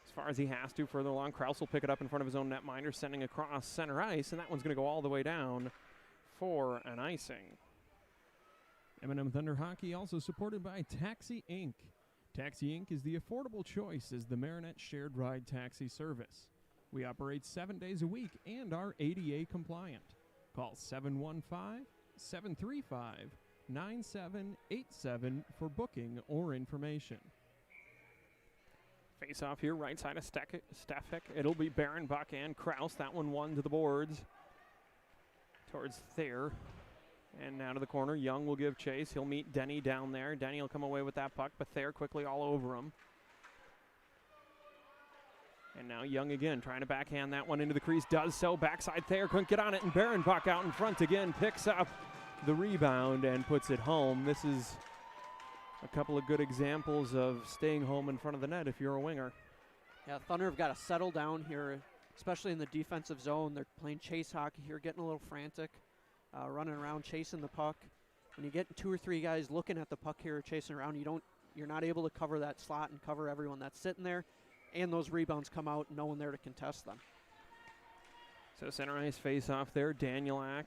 as far as he has to, further along. Kraus will pick it up in front of his own netminder, sending across center ice, and that one's going to go all the way down for an icing. M&M Thunder Hockey also supported by Taxi Inc. Taxi Inc. is the affordable choice as the Marinette shared ride taxi service. We operate 7 days a week and are ADA compliant. Call 715-735-9787 for booking or information. Face off here, right side of Stefik. It'll be Barenbach and Kraus. That one to the boards towards Thayer. And now to the corner. Young will give chase. He'll meet Denny down there. Denny will come away with that puck, but Thayer quickly all over him. And now Young again trying to backhand that one into the crease. Does so. Backside Thayer couldn't get on it, and Barenbach out in front again picks up the rebound and puts it home. This is a couple of good examples of staying home in front of the net if you're a winger. Yeah, Thunder have got to settle down here, especially in the defensive zone. They're playing chase hockey here, getting a little frantic. Running around chasing the puck. When you get 2 or 3 guys looking at the puck here chasing around, you're not able to cover that slot and cover everyone that's sitting there, and those rebounds come out, no one there to contest them. So center ice face off there, Danielak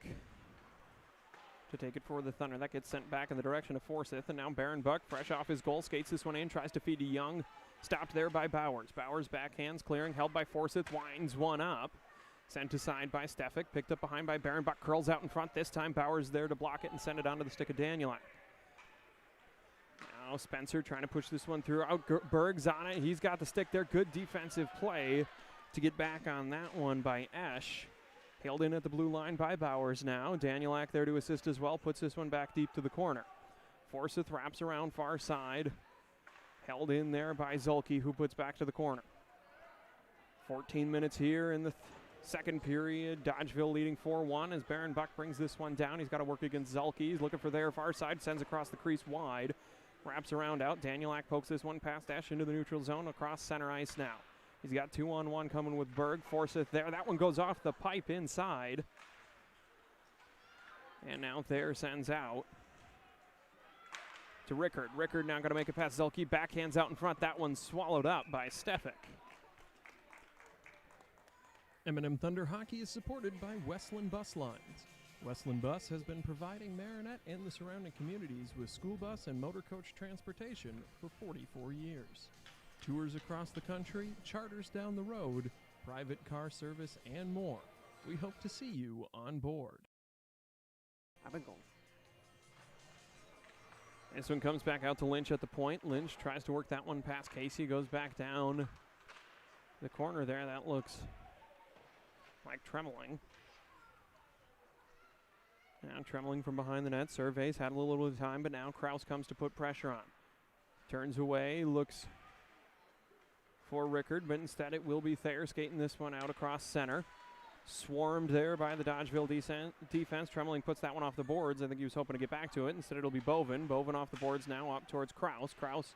to take it for the Thunder. That gets sent back in the direction of Forsyth, and now Barenbach, fresh off his goal, skates this one in, tries to feed to Young. Stopped there by Bowers. Bowers backhands, clearing, held by Forsyth, winds one up. Sent aside by Stefik, picked up behind by Barenbach, curls out in front. This time Bowers there to block it and send it onto the stick of Danielak. Now Spencer trying to push this one through. Berg's on it. He's got the stick there. Good defensive play to get back on that one by Esch. Held in at the blue line by Bowers now. Danielak there to assist as well. Puts this one back deep to the corner. Forsyth wraps around far side. Held in there by Zilke, who puts back to the corner. 14 minutes here in the second period. Dodgeville leading 4-1 as Barenbach brings this one down. He's got to work against Zilke. He's looking for their far side. Sends across the crease wide. Wraps around out. Danielak pokes this one past Esch into the neutral zone across center ice now. He's got 2-on-1 coming with Berg. Forsyth there. That one goes off the pipe inside. And now Thayer sends out to Rickard. Rickard now going to make it past Zilke. Backhands out in front. That one's swallowed up by Stefik. M&M Thunder Hockey is supported by Westland Bus Lines. Westland Bus has been providing Marinette and the surrounding communities with school bus and motor coach transportation for 44 years. Tours across the country, charters down the road, private car service, and more. We hope to see you on board. I've been going. This one comes back out to Lynch at the point. Lynch tries to work that one past Casey, goes back down the corner there. That looks like Tremeling. Now Tremeling from behind the net. Surveys, had a little bit of time, but now Kraus comes to put pressure on. Turns away, looks for Rickard, but instead it will be Thayer skating this one out across center. Swarmed there by the Dodgeville defense. Tremeling puts that one off the boards. I think he was hoping to get back to it. Instead it'll be Bovin. Bovin off the boards now up towards Kraus. Kraus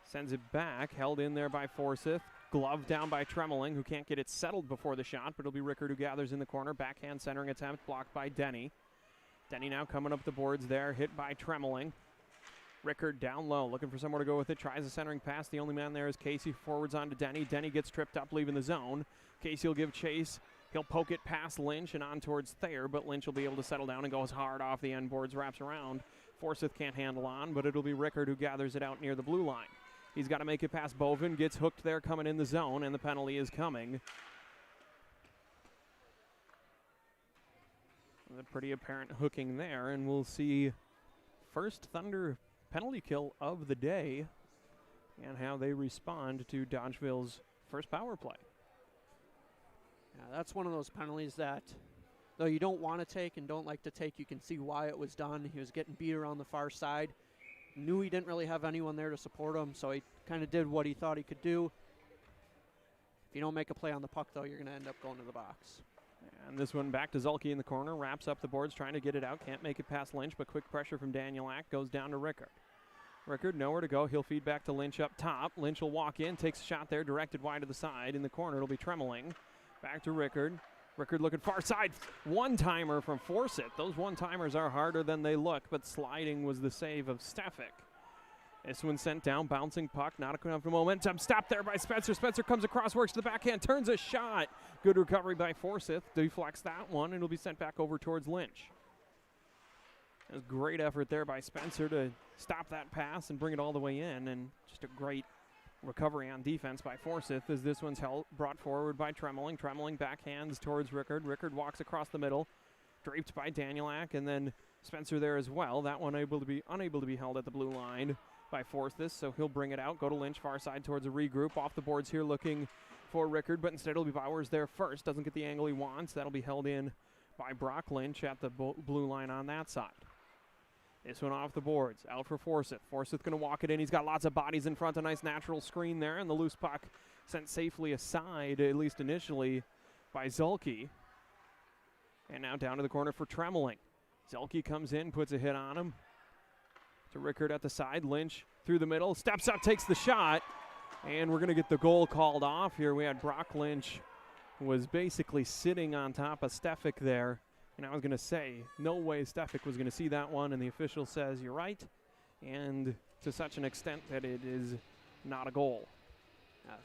sends it back, held in there by Forsyth. Glove down by Tremeling, who can't get it settled before the shot, but it'll be Rickard who gathers in the corner. Backhand centering attempt blocked by Denny. Denny now coming up the boards there, hit by Tremeling. Rickard down low, looking for somewhere to go with it. Tries a centering pass. The only man there is Casey. Forwards on to Denny. Denny gets tripped up, leaving the zone. Casey will give chase. He'll poke it past Lynch and on towards Thayer, but Lynch will be able to settle down and goes hard off the end boards, wraps around. Forsyth can't handle on, but it'll be Rickard who gathers it out near the blue line. He's got to make it past Bovin, gets hooked there coming in the zone, and the penalty is coming. A pretty apparent hooking there, and we'll see first Thunder penalty kill of the day and how they respond to Dodgeville's first power play. Yeah, that's one of those penalties that, though you don't want to take and don't like to take, you can see why it was done. He was getting beat around the far side. Knew he didn't really have anyone there to support him, so he kind of did what he thought he could do. If you don't make a play on the puck, though, you're going to end up going to the box. And this one back to Zulke in the corner, wraps up the boards, trying to get it out. Can't make it past Lynch, but quick pressure from Danielak goes down to Rickard. Rickard nowhere to go. He'll feed back to Lynch up top. Lynch will walk in, takes a shot there, directed wide to the side. In the corner, it'll be Tremeling. Back to Rickard. Rickard looking far side. One-timer from Forsyth. Those one-timers are harder than they look, but sliding was the save of Stefik. This one sent down, bouncing puck, not enough momentum. Stopped there by Spencer. Spencer comes across, works to the backhand, turns a shot. Good recovery by Forsyth. Deflects that one, and it'll be sent back over towards Lynch. It was great effort there by Spencer to stop that pass and bring it all the way in, and just a great recovery on defense by Forsyth as this one's brought forward by Tremeling. Tremeling backhands towards Rickard. Rickard walks across the middle, draped by Danielak, and then Spencer there as well. That one unable to be held at the blue line by Forsyth, so he'll bring it out, go to Lynch, far side towards a regroup. Off the boards here looking for Rickard, but instead it'll be Bowers there first. Doesn't get the angle he wants. That'll be held in by Brock Lynch at the blue line on that side. This one off the boards, out for Forsyth. Forsyth going to walk it in. He's got lots of bodies in front, a nice natural screen there, and the loose puck sent safely aside, at least initially, by Zulke. And now down to the corner for Tremeling. Zulke comes in, puts a hit on him. To Rickard at the side. Lynch through the middle, steps up, takes the shot, and we're going to get the goal called off here. We had Brock Lynch was basically sitting on top of Stefik there. And I was going to say, no way Stefik was going to see that one, and the official says, you're right, and to such an extent that it is not a goal.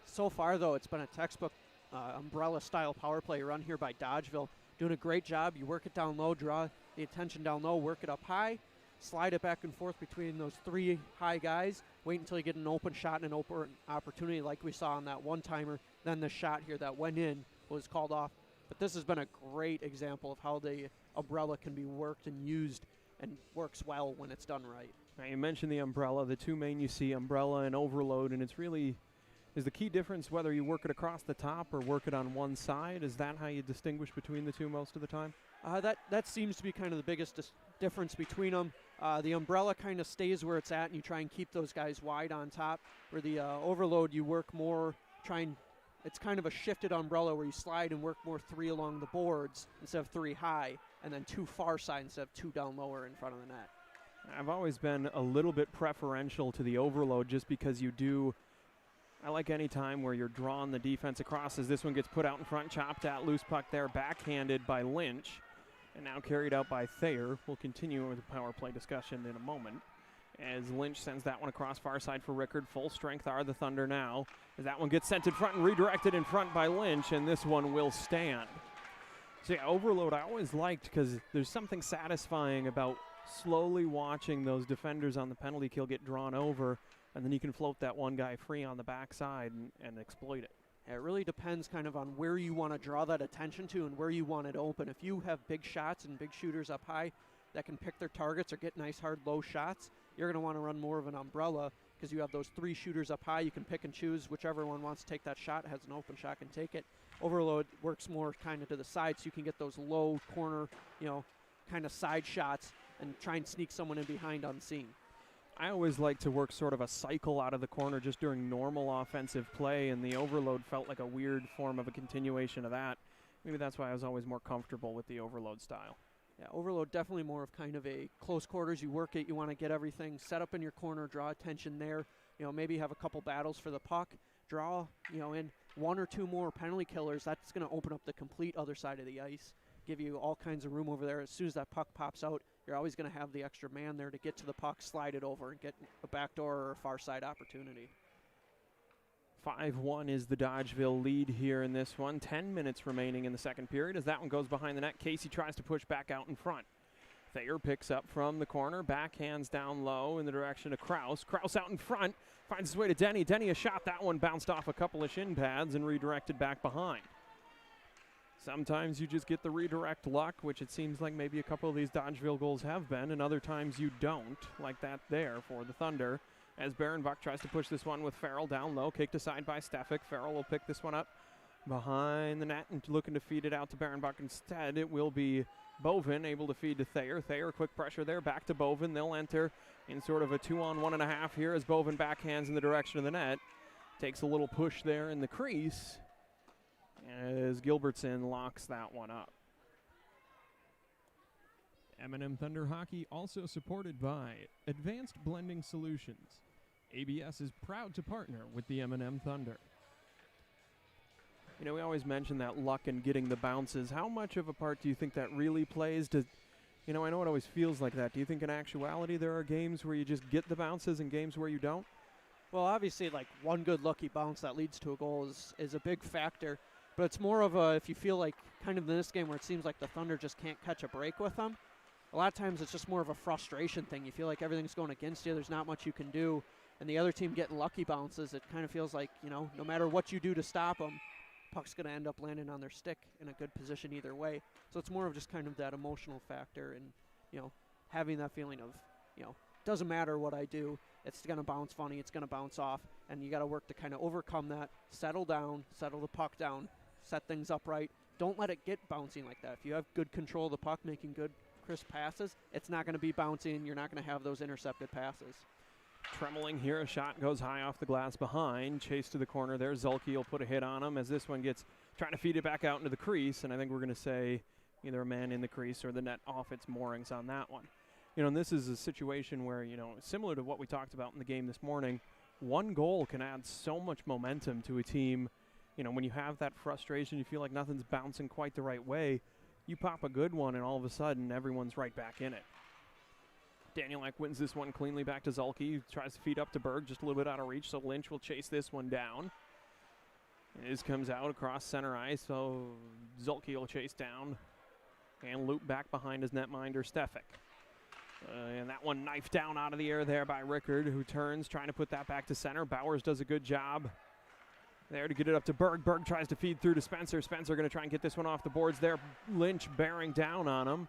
So far, though, it's been a textbook umbrella-style power play run here by Dodgeville. Doing a great job. You work it down low, draw the attention down low, work it up high, slide it back and forth between those three high guys, wait until you get an open shot and an open opportunity like we saw on that one-timer. Then the shot here that went in was called off. But this has been a great example of how the umbrella can be worked and used and works well when it's done right. Now you mentioned the umbrella. The two main you see, umbrella and overload, and it's really, is the key difference whether you work it across the top or work it on one side? Is that how you distinguish between the two most of the time? That seems to be kind of the biggest difference between them. The umbrella kind of stays where it's at, and you try and keep those guys wide on top. Where the overload, you work more, it's kind of a shifted umbrella where you slide and work more three along the boards instead of three high, and then two far side instead of two down lower in front of the net. I've always been a little bit preferential to the overload just because I like any time where you're drawing the defense across as this one gets put out in front, chopped at, loose puck there, backhanded by Lynch, and now carried out by Thayer. We'll continue with the power play discussion in a moment as Lynch sends that one across far side for Rickard. Full strength are the Thunder now as that one gets sent in front and redirected in front by Lynch, and this one will stand. So yeah, overload I always liked because there's something satisfying about slowly watching those defenders on the penalty kill get drawn over, and then you can float that one guy free on the backside and exploit it. It really depends kind of on where you want to draw that attention to and where you want it open. If you have big shots and big shooters up high that can pick their targets or get nice hard low shots, you're going to want to run more of an umbrella because you have those three shooters up high. You can pick and choose whichever one wants to take that shot, has an open shot, can take it. Overload works more kind of to the side, so you can get those low corner, kind of side shots and try and sneak someone in behind unseen. I always like to work sort of a cycle out of the corner just during normal offensive play, and the overload felt like a weird form of a continuation of that. Maybe that's why I was always more comfortable with the overload style. Yeah, overload definitely more of kind of a close quarters. You work it, you want to get everything set up in your corner, draw attention there. You know, maybe have a couple battles for the puck, draw, you know, in one or two more penalty killers. That's going to open up the complete other side of the ice, give you all kinds of room over there. As soon as that puck pops out, you're always going to have the extra man there to get to the puck, slide it over, and get a backdoor or a far side opportunity. 5-1 is the Dodgeville lead here in this one. 10 minutes remaining in the second period as that one goes behind the net. Casey tries to push back out in front. Thayer picks up from the corner, backhands down low in the direction of Kraus. Kraus out in front, finds his way to Denny. Denny a shot. That one bounced off a couple of shin pads and redirected back behind. Sometimes you just get the redirect luck, which it seems like maybe a couple of these Dodgeville goals have been, and other times you don't, like that there for the Thunder. As Barenbuck tries to push this one with Farrell down low, kicked aside by Stefik. Farrell will pick this one up behind the net and looking to feed it out to Barenbuck instead. It will be Bovin able to feed to Thayer. Thayer, quick pressure there, back to Bovin. They'll enter in sort of a 2-on-1.5 here as Bovin backhands in the direction of the net. Takes a little push there in the crease as Gilbertson locks that one up. M&M Thunder Hockey also supported by Advanced Blending Solutions. ABS is proud to partner with the M&M Thunder. You know, we always mention that luck and getting the bounces. How much of a part do you think that really plays? I know it always feels like that. Do you think in actuality there are games where you just get the bounces and games where you don't? Well, obviously, like one good lucky bounce that leads to a goal is a big factor. But it's more of a, if you feel like kind of in this game where it seems like the Thunder just can't catch a break with them, a lot of times it's just more of a frustration thing. You feel like everything's going against you. There's not much you can do. And the other team getting lucky bounces, it kind of feels like, you know, no matter what you do to stop them, puck's going to end up landing on their stick in a good position either way. So it's more of just kind of that emotional factor and, you know, having that feeling of, you know, doesn't matter what I do. It's going to bounce funny. It's going to bounce off. And you got to work to kind of overcome that, settle down, settle the puck down, set things up right. Don't let it get bouncing like that. If you have good control of the puck, making good, crisp passes, it's not going to be bouncing. You're not going to have those intercepted passes. Tremeling here, a shot goes high off the glass behind. Chase to the corner there. Zulke will put a hit on him as this one gets trying to feed it back out into the crease. And I think we're going to say either a man in the crease or the net off its moorings on that one. You know, and this is a situation where, you know, similar to what we talked about in the game this morning, one goal can add so much momentum to a team. You know, when you have that frustration, you feel like nothing's bouncing quite the right way. You pop a good one, and all of a sudden, everyone's right back in it. Danielak wins this one cleanly back to Zulke. Tries to feed up to Berg, just a little bit out of reach, so Lynch will chase this one down. This comes out across center ice, so Zulke will chase down and loop back behind his netminder, Stefik. And that one knifed down out of the air there by Rickard, who turns, trying to put that back to center. Bowers does a good job there to get it up to Berg. Berg tries to feed through to Spencer. Spencer going to try and get this one off the boards there. Lynch bearing down on him.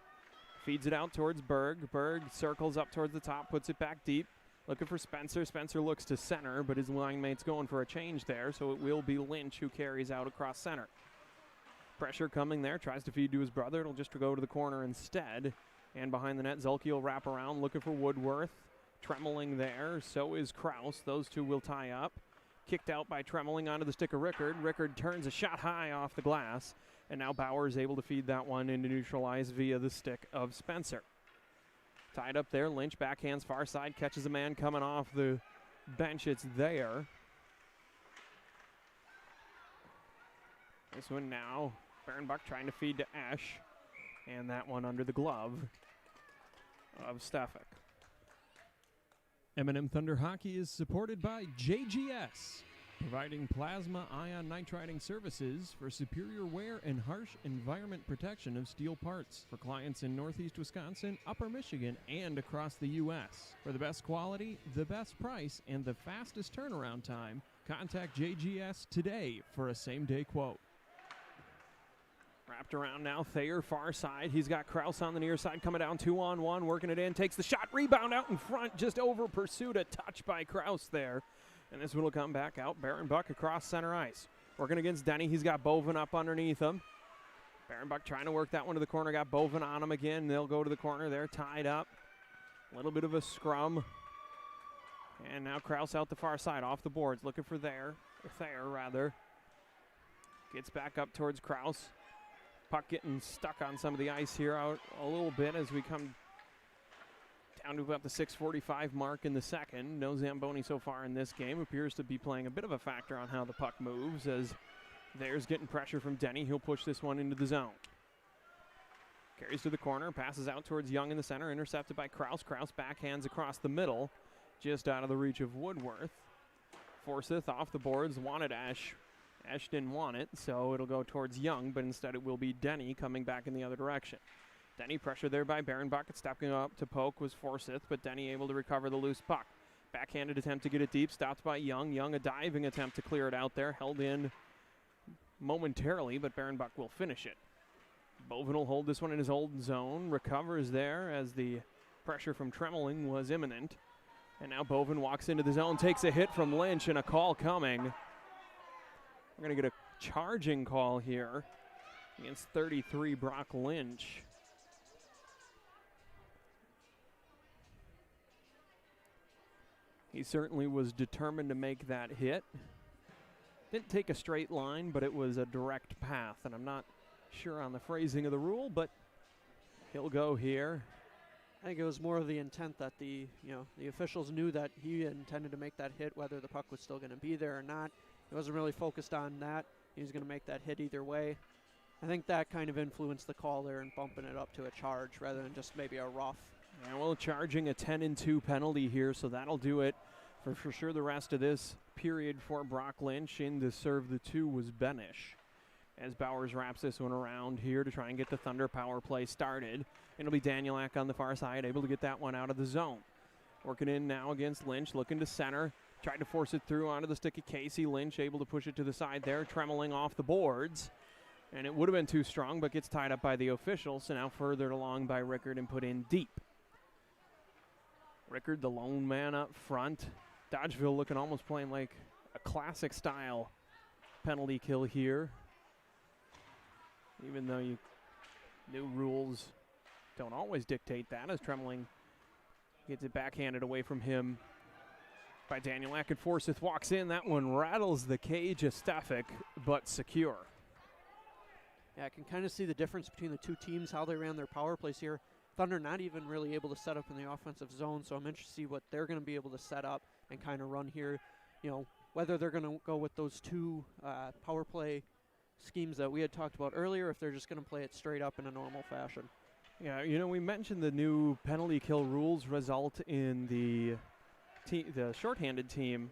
Feeds it out towards Berg. Berg circles up towards the top, puts it back deep. Looking for Spencer. Spencer looks to center, but his line mate's going for a change there, so it will be Lynch who carries out across center. Pressure coming there. Tries to feed to his brother. It'll just go to the corner instead. And behind the net, Zulke will wrap around, looking for Woodworth. Tremeling there. So is Kraus. Those two will tie up. Kicked out by Tremeling onto the stick of Rickard. Rickard turns a shot high off the glass. And now Bauer is able to feed that one into neutralize via the stick of Spencer. Tied up there. Lynch backhands far side. Catches a man coming off the bench. It's there. This one now. Barenbuck trying to feed to Esch. And that one under the glove of Stefik. M&M Thunder Hockey is supported by JGS, providing plasma ion nitriding services for superior wear and harsh environment protection of steel parts for clients in Northeast Wisconsin, Upper Michigan, and across the U.S. For the best quality, the best price, and the fastest turnaround time, contact JGS today for a same-day quote. Wrapped around now, Thayer far side. He's got Kraus on the near side coming down 2-on-1, working it in, takes the shot, rebound out in front, just over pursuit, a touch by Kraus there. And this one will come back out. Barenbuck across center ice. Working against Denny, he's got Bovin up underneath him. Barenbuck trying to work that one to the corner, got Bovin on him again. They'll go to the corner, they're tied up. A little bit of a scrum. And now Kraus out the far side, off the boards, looking for Thayer, rather. Gets back up towards Kraus. Puck getting stuck on some of the ice here out a little bit as we come down to about the 6:45 mark in the second. No Zamboni so far in this game. Appears to be playing a bit of a factor on how the puck moves as Thayer's getting pressure from Denny. He'll push this one into the zone. Carries to the corner, passes out towards Young in the center, intercepted by Kraus. Kraus backhands across the middle, just out of the reach of Woodworth. Forsyth off the boards, wanted Ash. Ash didn't want it, so it'll go towards Young, but instead it will be Denny coming back in the other direction. Denny pressure there by Barenbucket, stepping up to poke was Forsyth, but Denny able to recover the loose puck. Backhanded attempt to get it deep, stopped by Young. Young a diving attempt to clear it out there, held in momentarily, but Barenbuck will finish it. Bovin will hold this one in his old zone, recovers there as the pressure from Tremeling was imminent. And now Bovin walks into the zone, takes a hit from Lynch, and a call coming. We're going to get a charging call here against 33 Brock Lynch. He certainly was determined to make that hit. Didn't take a straight line, but it was a direct path, and I'm not sure on the phrasing of the rule, but he'll go here. I think it was more of the intent that the officials knew that he intended to make that hit, whether the puck was still going to be there or not. He wasn't really focused on that. He was going to make that hit either way. I think that kind of influenced the call there and bumping it up to a charge rather than just maybe a rough. Yeah, well, charging a 10-2 penalty here, so that'll do it for sure the rest of this period for Brock Lynch. In to serve the two was Benish. As Bowers wraps this one around here to try and get the Thunder power play started. It'll be Danielak on the far side, able to get that one out of the zone. Working in now against Lynch, looking to center. Tried to force it through onto the stick of Casey. Lynch able to push it to the side there, Tremeling off the boards. And it would have been too strong, but gets tied up by the official. So now furthered along by Rickard and put in deep. Rickard, the lone man up front. Dodgeville looking almost playing like a classic style penalty kill here. Even though new rules don't always dictate that, as Tremeling gets it backhanded away from him by Danielak, and Forsyth walks in. That one rattles the cage of Stefik, but secure. Yeah, I can kind of see the difference between the two teams, how they ran their power plays here. Thunder not even really able to set up in the offensive zone, so I'm interested to see what they're going to be able to set up and kind of run here. You know, whether they're going to go with those two power play schemes that we had talked about earlier, if they're just going to play it straight up in a normal fashion. Yeah, you know, we mentioned the new penalty kill rules result in the shorthanded team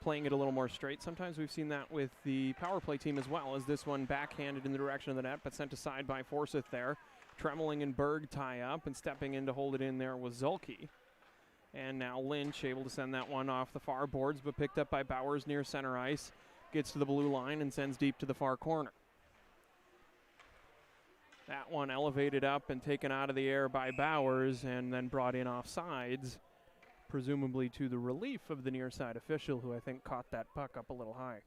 playing it a little more straight. Sometimes we've seen that with the power play team as well, as this one backhanded in the direction of the net, but sent aside by Forsyth there. Tremeling and Berg tie up, and stepping in to hold it in there was Zulke. And now Lynch able to send that one off the far boards, but picked up by Bowers near center ice. Gets to the blue line and sends deep to the far corner. That one elevated up and taken out of the air by Bowers and then brought in off sides, presumably to the relief of the near side official, who I think caught that puck up a little high.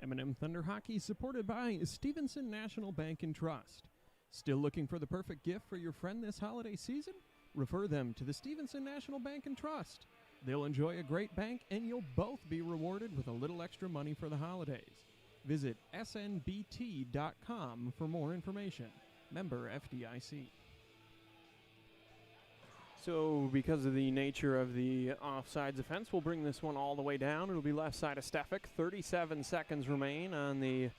M&M Thunder Hockey is supported by Stevenson National Bank and Trust. Still looking for the perfect gift for your friend this holiday season? Refer them to the Stevenson National Bank and Trust. They'll enjoy a great bank, and you'll both be rewarded with a little extra money for the holidays. Visit snbt.com for more information. Member FDIC. So because of the nature of the offsides offense, we'll bring this one all the way down. It'll be left side of Stefik. 37 seconds remain on the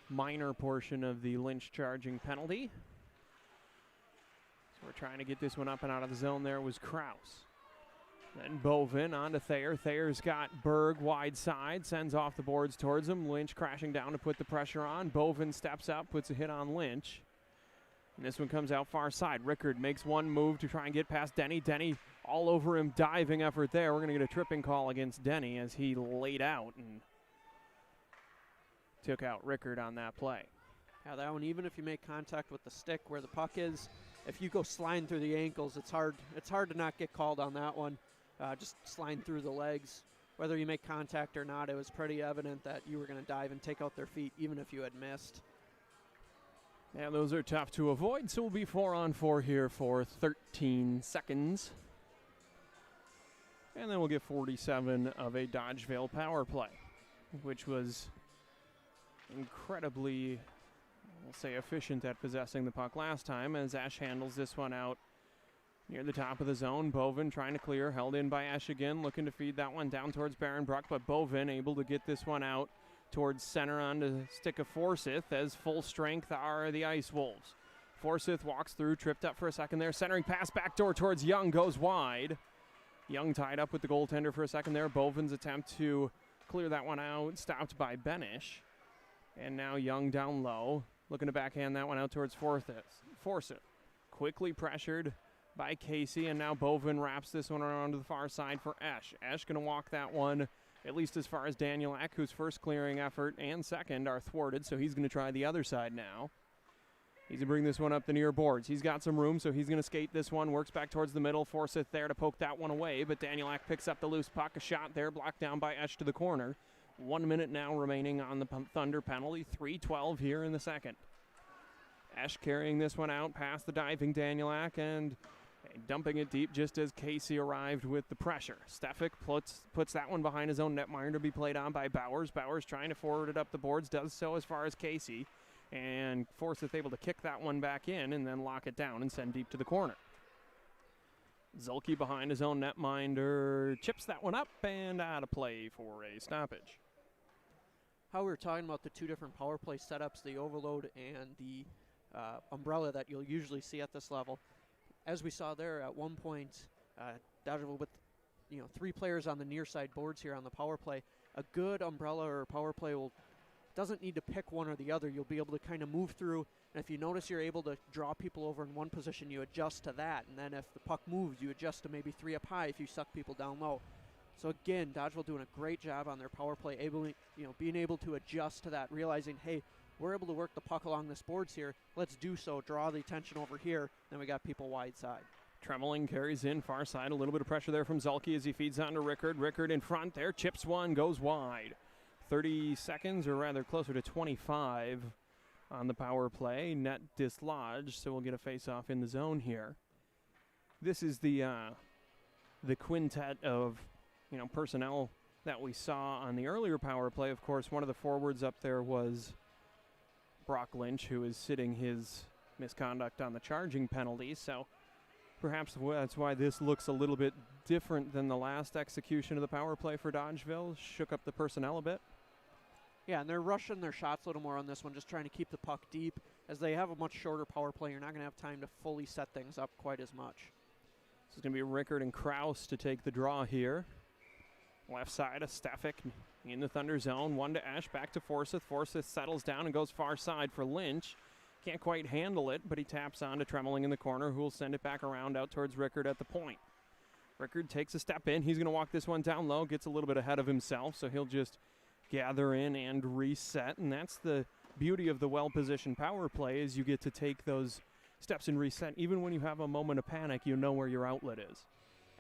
minor portion of the Lynch charging penalty. So we're trying to get this one up and out of the zone. There was Kraus. Then Bovin on to Thayer. Thayer's got Berg wide side, sends off the boards towards him. Lynch crashing down to put the pressure on. Bovin steps up, puts a hit on Lynch. And this one comes out far side. Rickard makes one move to try and get past Denny. Denny all over him, diving effort there. We're going to get a tripping call against Denny as he laid out and took out Rickard on that play. Yeah, that one, even if you make contact with the stick where the puck is, if you go sliding through the ankles, it's hard to not get called on that one. Just sliding through the legs. Whether you make contact or not, it was pretty evident that you were going to dive and take out their feet, even if you had missed. Yeah, those are tough to avoid, so we'll be 4-on-4 here for 13 seconds. And then we'll get 47 of a Dodgeville power play, which was incredibly, we'll say, efficient at possessing the puck last time as Esch handles this one out near the top of the zone. Bovin trying to clear, held in by Esch again, looking to feed that one down towards Barenbrook, but Bovin able to get this one out towards center on the stick of Forsyth, as full strength are the Ice Wolves. Forsyth walks through, tripped up for a second there, centering pass backdoor towards Young, goes wide. Young tied up with the goaltender for a second there. Bovin's attempt to clear that one out, stopped by Benish. And now Young down low, looking to backhand that one out towards Forsyth. Quickly pressured by Casey, and now Bovin wraps this one around to the far side for Esch. Esch going to walk that one at least as far as Danielak, whose first clearing effort and second are thwarted, so he's going to try the other side now. He's going to bring this one up the near boards. He's got some room, so he's going to skate this one, works back towards the middle. Forsyth there to poke that one away, but Danielak picks up the loose puck. A shot there, blocked down by Esch to the corner. 1 minute now remaining on the Thunder penalty. 3:12 here in the second. Esch carrying this one out past the diving Danielak and dumping it deep just as Casey arrived with the pressure. Stefik puts that one behind his own netminder to be played on by Bowers. Bowers trying to forward it up the boards, does so as far as Casey. And Forsyth able to kick that one back in and then lock it down and send deep to the corner. Zulke behind his own netminder chips that one up and out of play for a stoppage. How we were talking about the two different power play setups, the overload and the umbrella that you'll usually see at this level. As we saw there, at one point, Dodgeville with 3 players on the near side boards here on the power play, a good umbrella or power play doesn't need to pick one or the other. You'll be able to kind of move through, and if you notice you're able to draw people over in one position, you adjust to that, and then if the puck moves, you adjust to maybe 3 up high if you suck people down low. So again, Dodgeville doing a great job on their power play, being able to adjust to that, realizing, hey, we're able to work the puck along this boards here. Let's do so. Draw the attention over here. Then we got people wide side. Tremeling carries in far side. A little bit of pressure there from Zulke as he feeds on to Rickard. Rickard in front there. Chips one. Goes wide. 30 seconds, or rather closer to 25 on the power play. Net dislodged, so we'll get a face-off in the zone here. This is the quintet of personnel that we saw on the earlier power play. Of course, one of the forwards up there was Brock Lynch, who is sitting his misconduct on the charging penalty, so perhaps that's why this looks a little bit different than the last execution of the power play for Dodgeville. Shook up the personnel a bit. Yeah, and they're rushing their shots a little more on this one, just trying to keep the puck deep. As they have a much shorter power play, you're not going to have time to fully set things up quite as much. This is going to be Rickard and Kraus to take the draw here. Left side of Stefik in the Thunder zone. 1 to Esch, back to Forsyth. Forsyth settles down and goes far side for Lynch. Can't quite handle it, but he taps on to Tremeling in the corner, who will send it back around out towards Rickard at the point. Rickard takes a step in. He's going to walk this one down low, gets a little bit ahead of himself, so he'll just gather in and reset, and that's the beauty of the well-positioned power play, is you get to take those steps and reset. Even when you have a moment of panic, you know where your outlet is.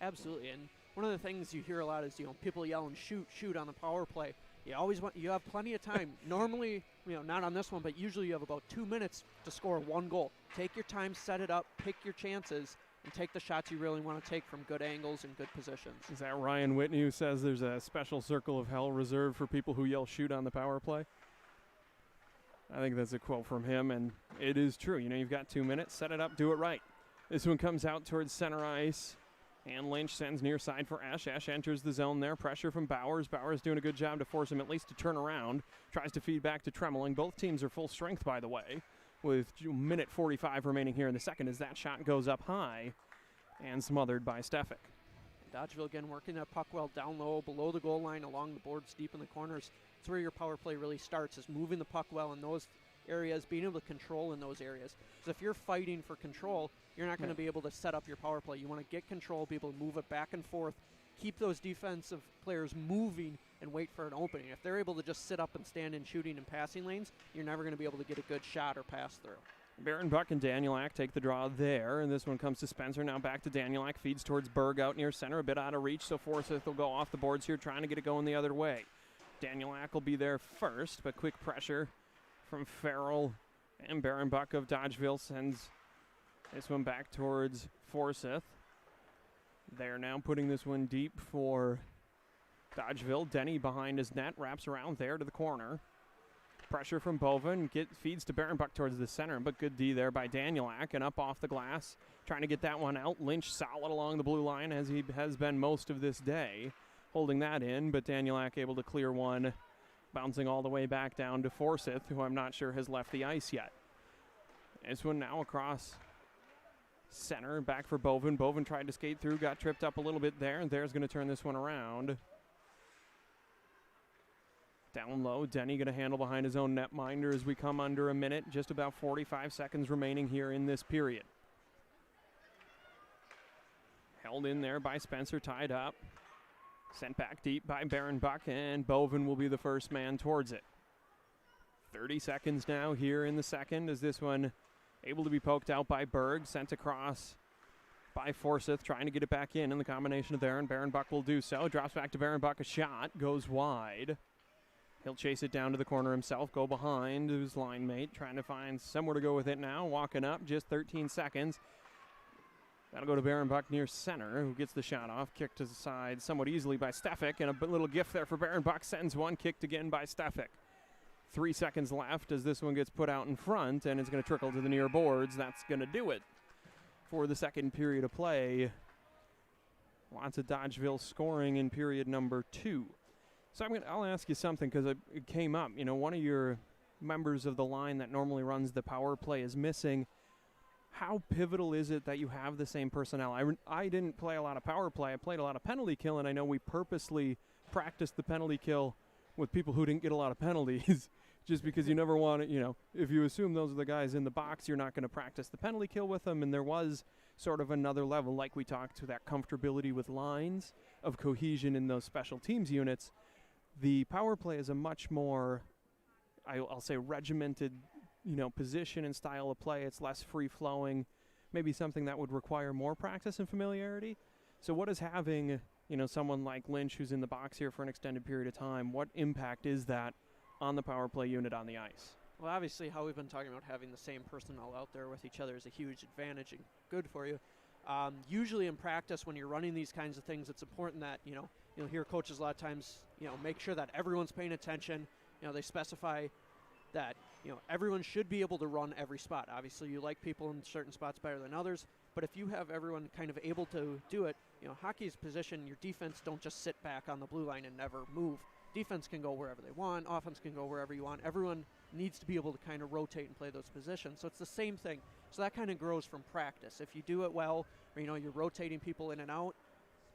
Absolutely, and one of the things you hear a lot is, people yelling, shoot on the power play. You have plenty of time. Normally, not on this one, but usually you have about 2 minutes to score 1 goal. Take your time, set it up, pick your chances, and take the shots you really want to take from good angles and good positions. Is that Ryan Whitney who says there's a special circle of hell reserved for people who yell shoot on the power play? I think that's a quote from him, and it is true. You've got 2 minutes, set it up, do it right. This one comes out towards center ice, and Lynch sends near side for Esch. Esch enters the zone there. Pressure from Bowers. Bowers doing a good job to force him at least to turn around. Tries to feed back to Tremeling. Both teams are full strength, by the way, with minute 45 remaining here in the second as that shot goes up high and smothered by Stefik. Dodgeville again working that puck well down low, below the goal line, along the boards, deep in the corners. That's where your power play really starts, is moving the puck well in those areas, being able to control in those areas. Because if you're fighting for control, you're not going to be able to set up your power play. You want to get control, be able to move it back and forth, keep those defensive players moving, and wait for an opening. If they're able to just sit up and stand in shooting and passing lanes, you're never going to be able to get a good shot or pass through. Barenbrook and Danielak take the draw there, and this one comes to Spencer. Now back to Danielak, feeds towards Berg out near center, a bit out of reach, so Forsyth will go off the boards here, trying to get it going the other way. Danielak will be there first, but quick pressure from Farrell And Baron Buck of Dodgeville sends this one back towards Forsyth. They're now putting this one deep for Dodgeville. Denny behind his net, wraps around there to the corner. Pressure from Bovin, feeds to Baron Buck towards the center, but good D there by Danielak, and up off the glass, trying to get that one out. Lynch solid along the blue line, as he has been most of this day, holding that in, but Danielak able to clear one, bouncing all the way back down to Forsyth, who I'm not sure has left the ice yet. This one now across center, back for Bovin. Bovin tried to skate through, got tripped up a little bit there, and there's going to turn this one around. Down low, Denny going to handle behind his own netminder as we come under a minute. Just about 45 seconds remaining here in this period. Held in there by Spencer, tied up. Sent back deep by Baron Buck, and Bovin will be the first man towards it. 30 seconds now here in the second as this one able to be poked out by Berg, sent across by Forsyth, trying to get it back in the combination of there, and Baron Buck will do so. Drops back to Baron Buck, a shot, goes wide. He'll chase it down to the corner himself, go behind his line mate, trying to find somewhere to go with it now. Walking up, just 13 seconds. That'll go to Baron Buck near center, who gets the shot off. Kicked to the side somewhat easily by Stefik, and a little gift there for Baron Buck. Sends one, kicked again by Stefik. 3 seconds left as this one gets put out in front, and it's going to trickle to the near boards. That's going to do it for the second period of play. Lots of Dodgeville scoring in period number 2. So I'll ask you something because it came up. You know, one of your members of the line that normally runs the power play is missing. How pivotal is it that you have the same personnel? I didn't play a lot of power play. I played a lot of penalty kill, and I know we purposely practiced the penalty kill with people who didn't get a lot of penalties just because you never want to, you know, if you assume those are the guys in the box, you're not going to practice the penalty kill with them. And there was sort of another level, like we talked to, that comfortability with lines of cohesion in those special teams units. The power play is a much more, I'll say, regimented, you know, position and style of play. It's less free-flowing, maybe something that would require more practice and familiarity. So what is having, you know, someone like Lynch who's in the box here for an extended period of time, what impact is that on the power play unit on the ice? Well, obviously, how we've been talking about having the same personnel out there with each other is a huge advantage and good for you. Usually in practice, when you're running these kinds of things, it's important that, you know, you'll hear coaches a lot of times, you know, make sure that everyone's paying attention. You know, they specify that, you know, everyone should be able to run every spot. Obviously, you like people in certain spots better than others, but if you have everyone kind of able to do it, you know, hockey's position, your defense don't just sit back on the blue line and never move. Defense can go wherever they want. Offense can go wherever you want. Everyone needs to be able to kind of rotate and play those positions. So it's the same thing. So that kind of grows from practice. If you do it well, or, you know, you're rotating people in and out,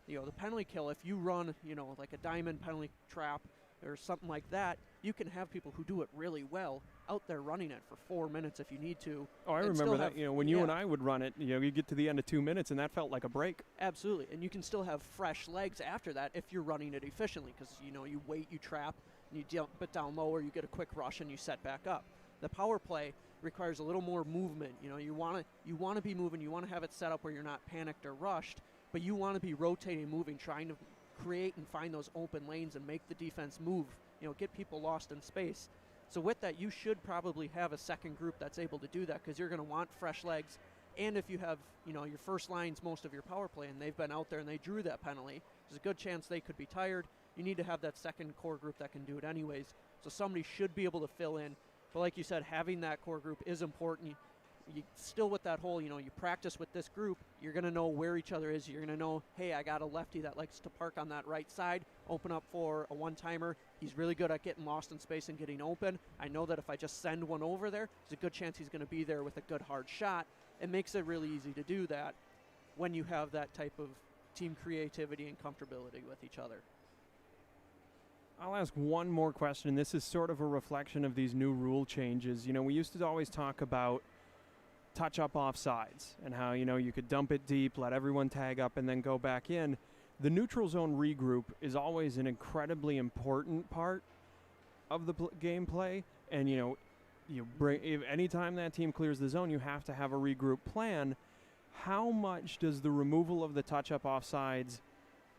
you know, the penalty kill, if you run, you know, like a diamond penalty trap or something like that, you can have people who do it really well out there running it for 4 minutes if you need to. Oh, I remember that. You know, when you and I would run it, you know, you get to the end of 2 minutes, and that felt like a break. Absolutely. And you can still have fresh legs after that if you're running it efficiently because, you know, you wait, you trap, and you dump it down low, or you get a quick rush and you set back up. The power play requires a little more movement. You know, you want to be moving. You want to have it set up where you're not panicked or rushed, but you want to be rotating, moving, trying to create and find those open lanes and make the defense move, you know, get people lost in space. So with that, you should probably have a second group that's able to do that because you're going to want fresh legs. And if you have, you know, your first line's most of your power play and they've been out there and they drew that penalty, there's a good chance they could be tired. You need to have that second core group that can do it anyways. So somebody should be able to fill in. But like you said, having that core group is important. You still with that whole, you know, you practice with this group, you're going to know where each other is. You're going to know, hey, I got a lefty that likes to park on that right side, open up for a one-timer. He's really good at getting lost in space and getting open. I know that if I just send one over there, there's a good chance he's going to be there with a good hard shot. It makes it really easy to do that when you have that type of team creativity and comfortability with each other. I'll ask one more question. This is sort of a reflection of these new rule changes. You know, we used to always talk about touch-up offsides and how, you know, you could dump it deep, let everyone tag up, and then go back in. The neutral zone regroup is always an incredibly important part of the gameplay. And, you know, anytime that team clears the zone, you have to have a regroup plan. How much does the removal of the touch-up offsides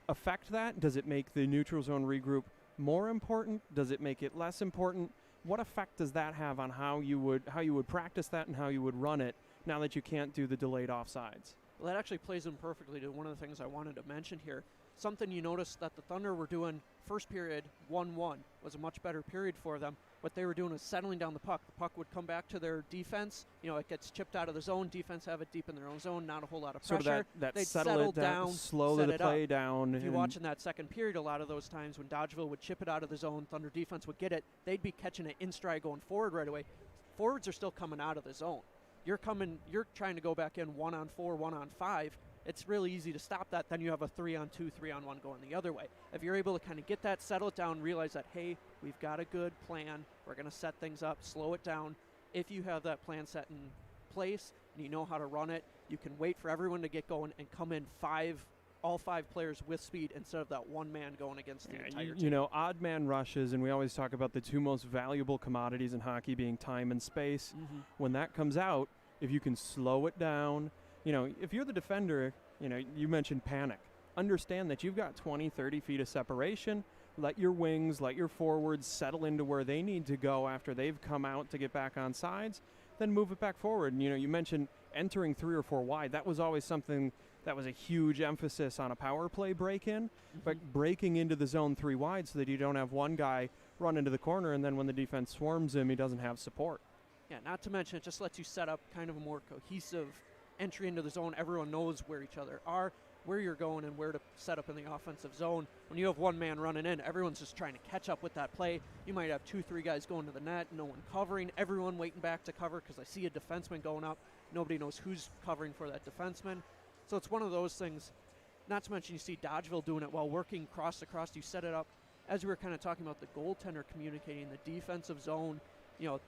affect that? Does it make the neutral zone regroup more important? Does it make it less important? What effect does that have on how you would practice that and how you would run it now that you can't do the delayed offsides? Well, that actually plays in perfectly to one of the things I wanted to mention here. Something you noticed that the Thunder were doing first period 1-1 was a much better period for them. What they were doing was settling down the puck. The puck would come back to their defense. It gets chipped out of the zone. Defense have it deep in their own zone. Not a whole lot of pressure. Sort of that They'd settle it down, slow the play down. If you watch in that second period, a lot of those times when Dodgeville would chip it out of the zone, Thunder defense would get it. They'd be catching it in stride going forward right away. Forwards are still coming out of the zone. You're trying to go back in 1-on-4, 1-on-5. It's really easy to stop that. Then you have a 3-on-2, 3-on-1 going the other way. If you're able to kind of get that, settle it down, realize that, hey, we've got a good plan. We're going to set things up, slow it down. If you have that plan set in place and you know how to run it, you can wait for everyone to get going and come in all five players with speed instead of that one man going against the entire team. Odd man rushes, and we always talk about the two most valuable commodities in hockey being time and space. Mm-hmm. When that comes out, if you can slow it down, if you're the defender, you mentioned panic. Understand that you've got 20, 30 feet of separation. Let your wings, let your forwards settle into where they need to go after they've come out to get back on sides. Then move it back forward. And, you mentioned entering 3 or 4 wide. That was always something that was a huge emphasis on a power play break-in. Mm-hmm. But breaking into the zone 3 wide so that you don't have one guy run into the corner, and then when the defense swarms him, he doesn't have support. Yeah, not to mention it just lets you set up kind of a more cohesive entry into the zone. Everyone knows where each other are, where you're going, and where to set up in the offensive zone. When you have one man running in, everyone's just trying to catch up with that play. You might have 2-3 guys going to the net, no one covering, everyone waiting back to cover because I see a defenseman going up. Nobody knows who's covering for that defenseman. So it's one of those things. Not to mention you see Dodgeville doing it while working cross to cross. You set it up, as we were kind of talking about the goaltender communicating the defensive zone.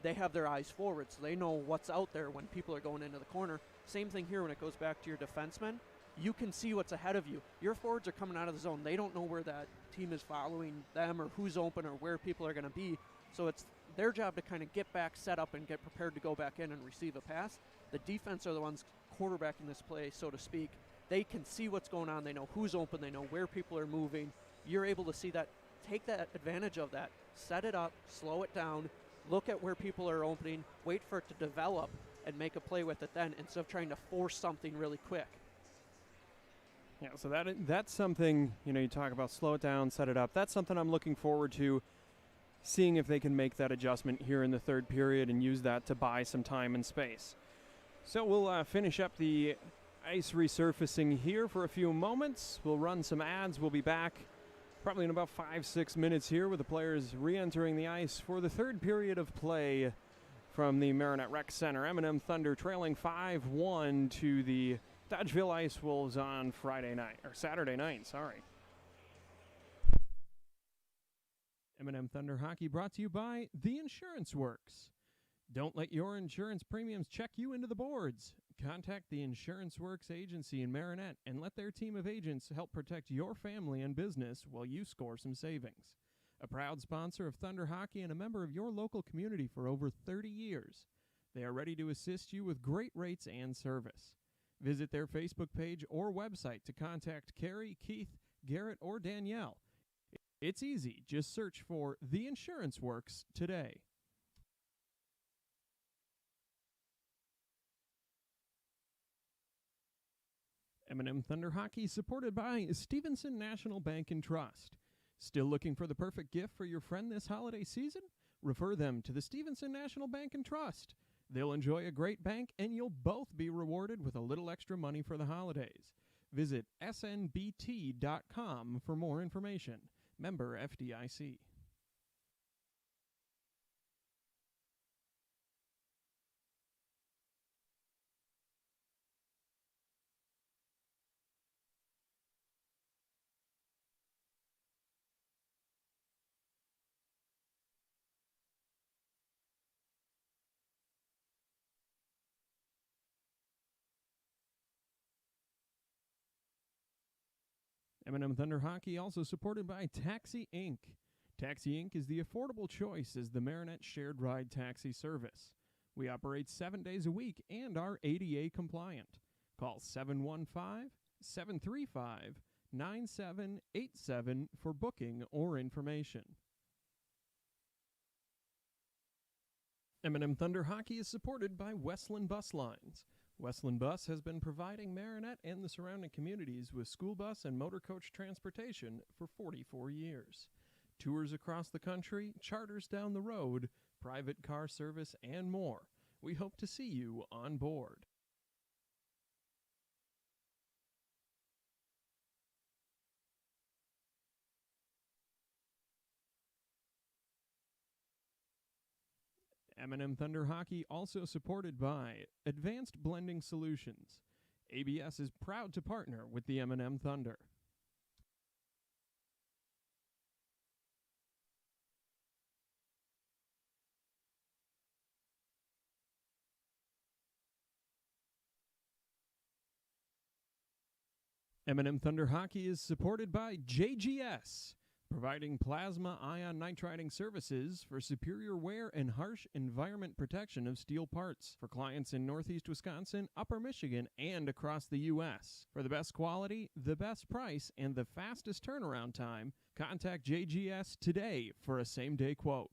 They have their eyes forward, so they know what's out there when people are going into the corner. Same thing here when it goes back to your defenseman. You can see what's ahead of you. Your forwards are coming out of the zone. They don't know where that team is following them or who's open or where people are going to be. So it's their job to kind of get back, set up, and get prepared to go back in and receive a pass. The defense are the ones quarterbacking this play, so to speak. They can see what's going on. They know who's open. They know where people are moving. You're able to see that. Take that advantage of that. Set it up. Slow it down. Look at where people are opening. Wait for it to develop and make a play with it then instead of trying to force something really quick. Yeah, so that's something, you talk about slow it down, set it up. That's something I'm looking forward to, seeing if they can make that adjustment here in the third period and use that to buy some time and space. So we'll finish up the ice resurfacing here for a few moments. We'll run some ads. We'll be back probably in about 5-6 minutes here with the players re-entering the ice for the third period of play from the Marinette Rec Center. M&M Thunder trailing 5-1 to the Dodgeville Ice Wolves on Saturday night. M&M Thunder Hockey brought to you by The Insurance Works. Don't let your insurance premiums check you into the boards. Contact the Insurance Works agency in Marinette and let their team of agents help protect your family and business while you score some savings. A proud sponsor of Thunder Hockey and a member of your local community for over 30 years. They are ready to assist you with great rates and service. Visit their Facebook page or website to contact Carrie, Keith, Garrett, or Danielle. It's easy. Just search for The Insurance Works today. M&M Thunder Hockey supported by Stevenson National Bank and Trust. Still looking for the perfect gift for your friend this holiday season? Refer them to the Stevenson National Bank and Trust. They'll enjoy a great bank, and you'll both be rewarded with a little extra money for the holidays. Visit snbt.com for more information. Member FDIC. M&M Thunder Hockey also supported by Taxi Inc. Taxi Inc. is the affordable choice as the Marinette shared ride taxi service. We operate 7 days a week and are ADA compliant. Call 715-735-9787 for booking or information. M&M Thunder Hockey is supported by Westland Bus Lines. Westland Bus has been providing Marinette and the surrounding communities with school bus and motor coach transportation for 44 years. Tours across the country, charters down the road, private car service, and more. We hope to see you on board. M&M Thunder Hockey also supported by Advanced Blending Solutions. ABS is proud to partner with the M&M Thunder. M&M Thunder Hockey is supported by JGS, providing plasma ion nitriding services for superior wear and harsh environment protection of steel parts for clients in Northeast Wisconsin, Upper Michigan, and across the U.S. For the best quality, the best price, and the fastest turnaround time, contact JGS today for a same-day quote.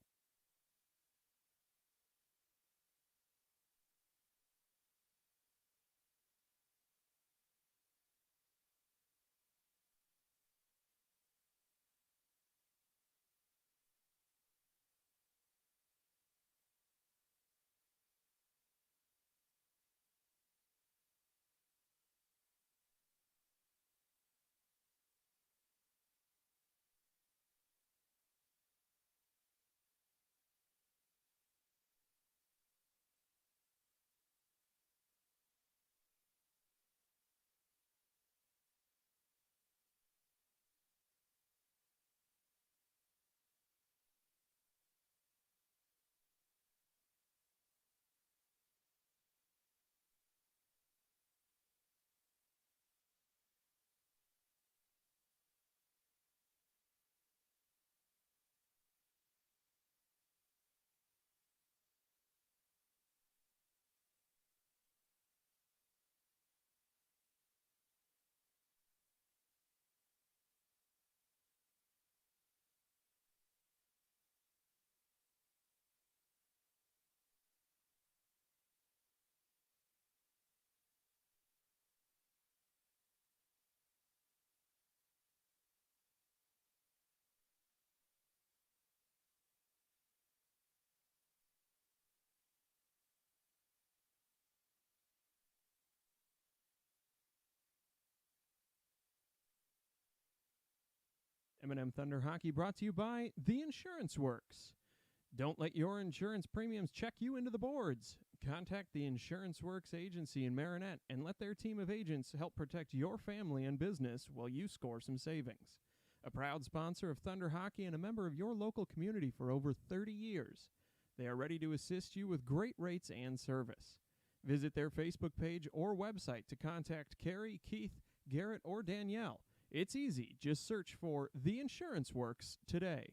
M&M Thunder Hockey brought to you by The Insurance Works. Don't let your insurance premiums check you into the boards. Contact the Insurance Works agency in Marinette and let their team of agents help protect your family and business while you score some savings. A proud sponsor of Thunder Hockey and a member of your local community for over 30 years. They are ready to assist you with great rates and service. Visit their Facebook page or website to contact Carrie, Keith, Garrett, or Danielle. It's easy. Just search for The Insurance Works today.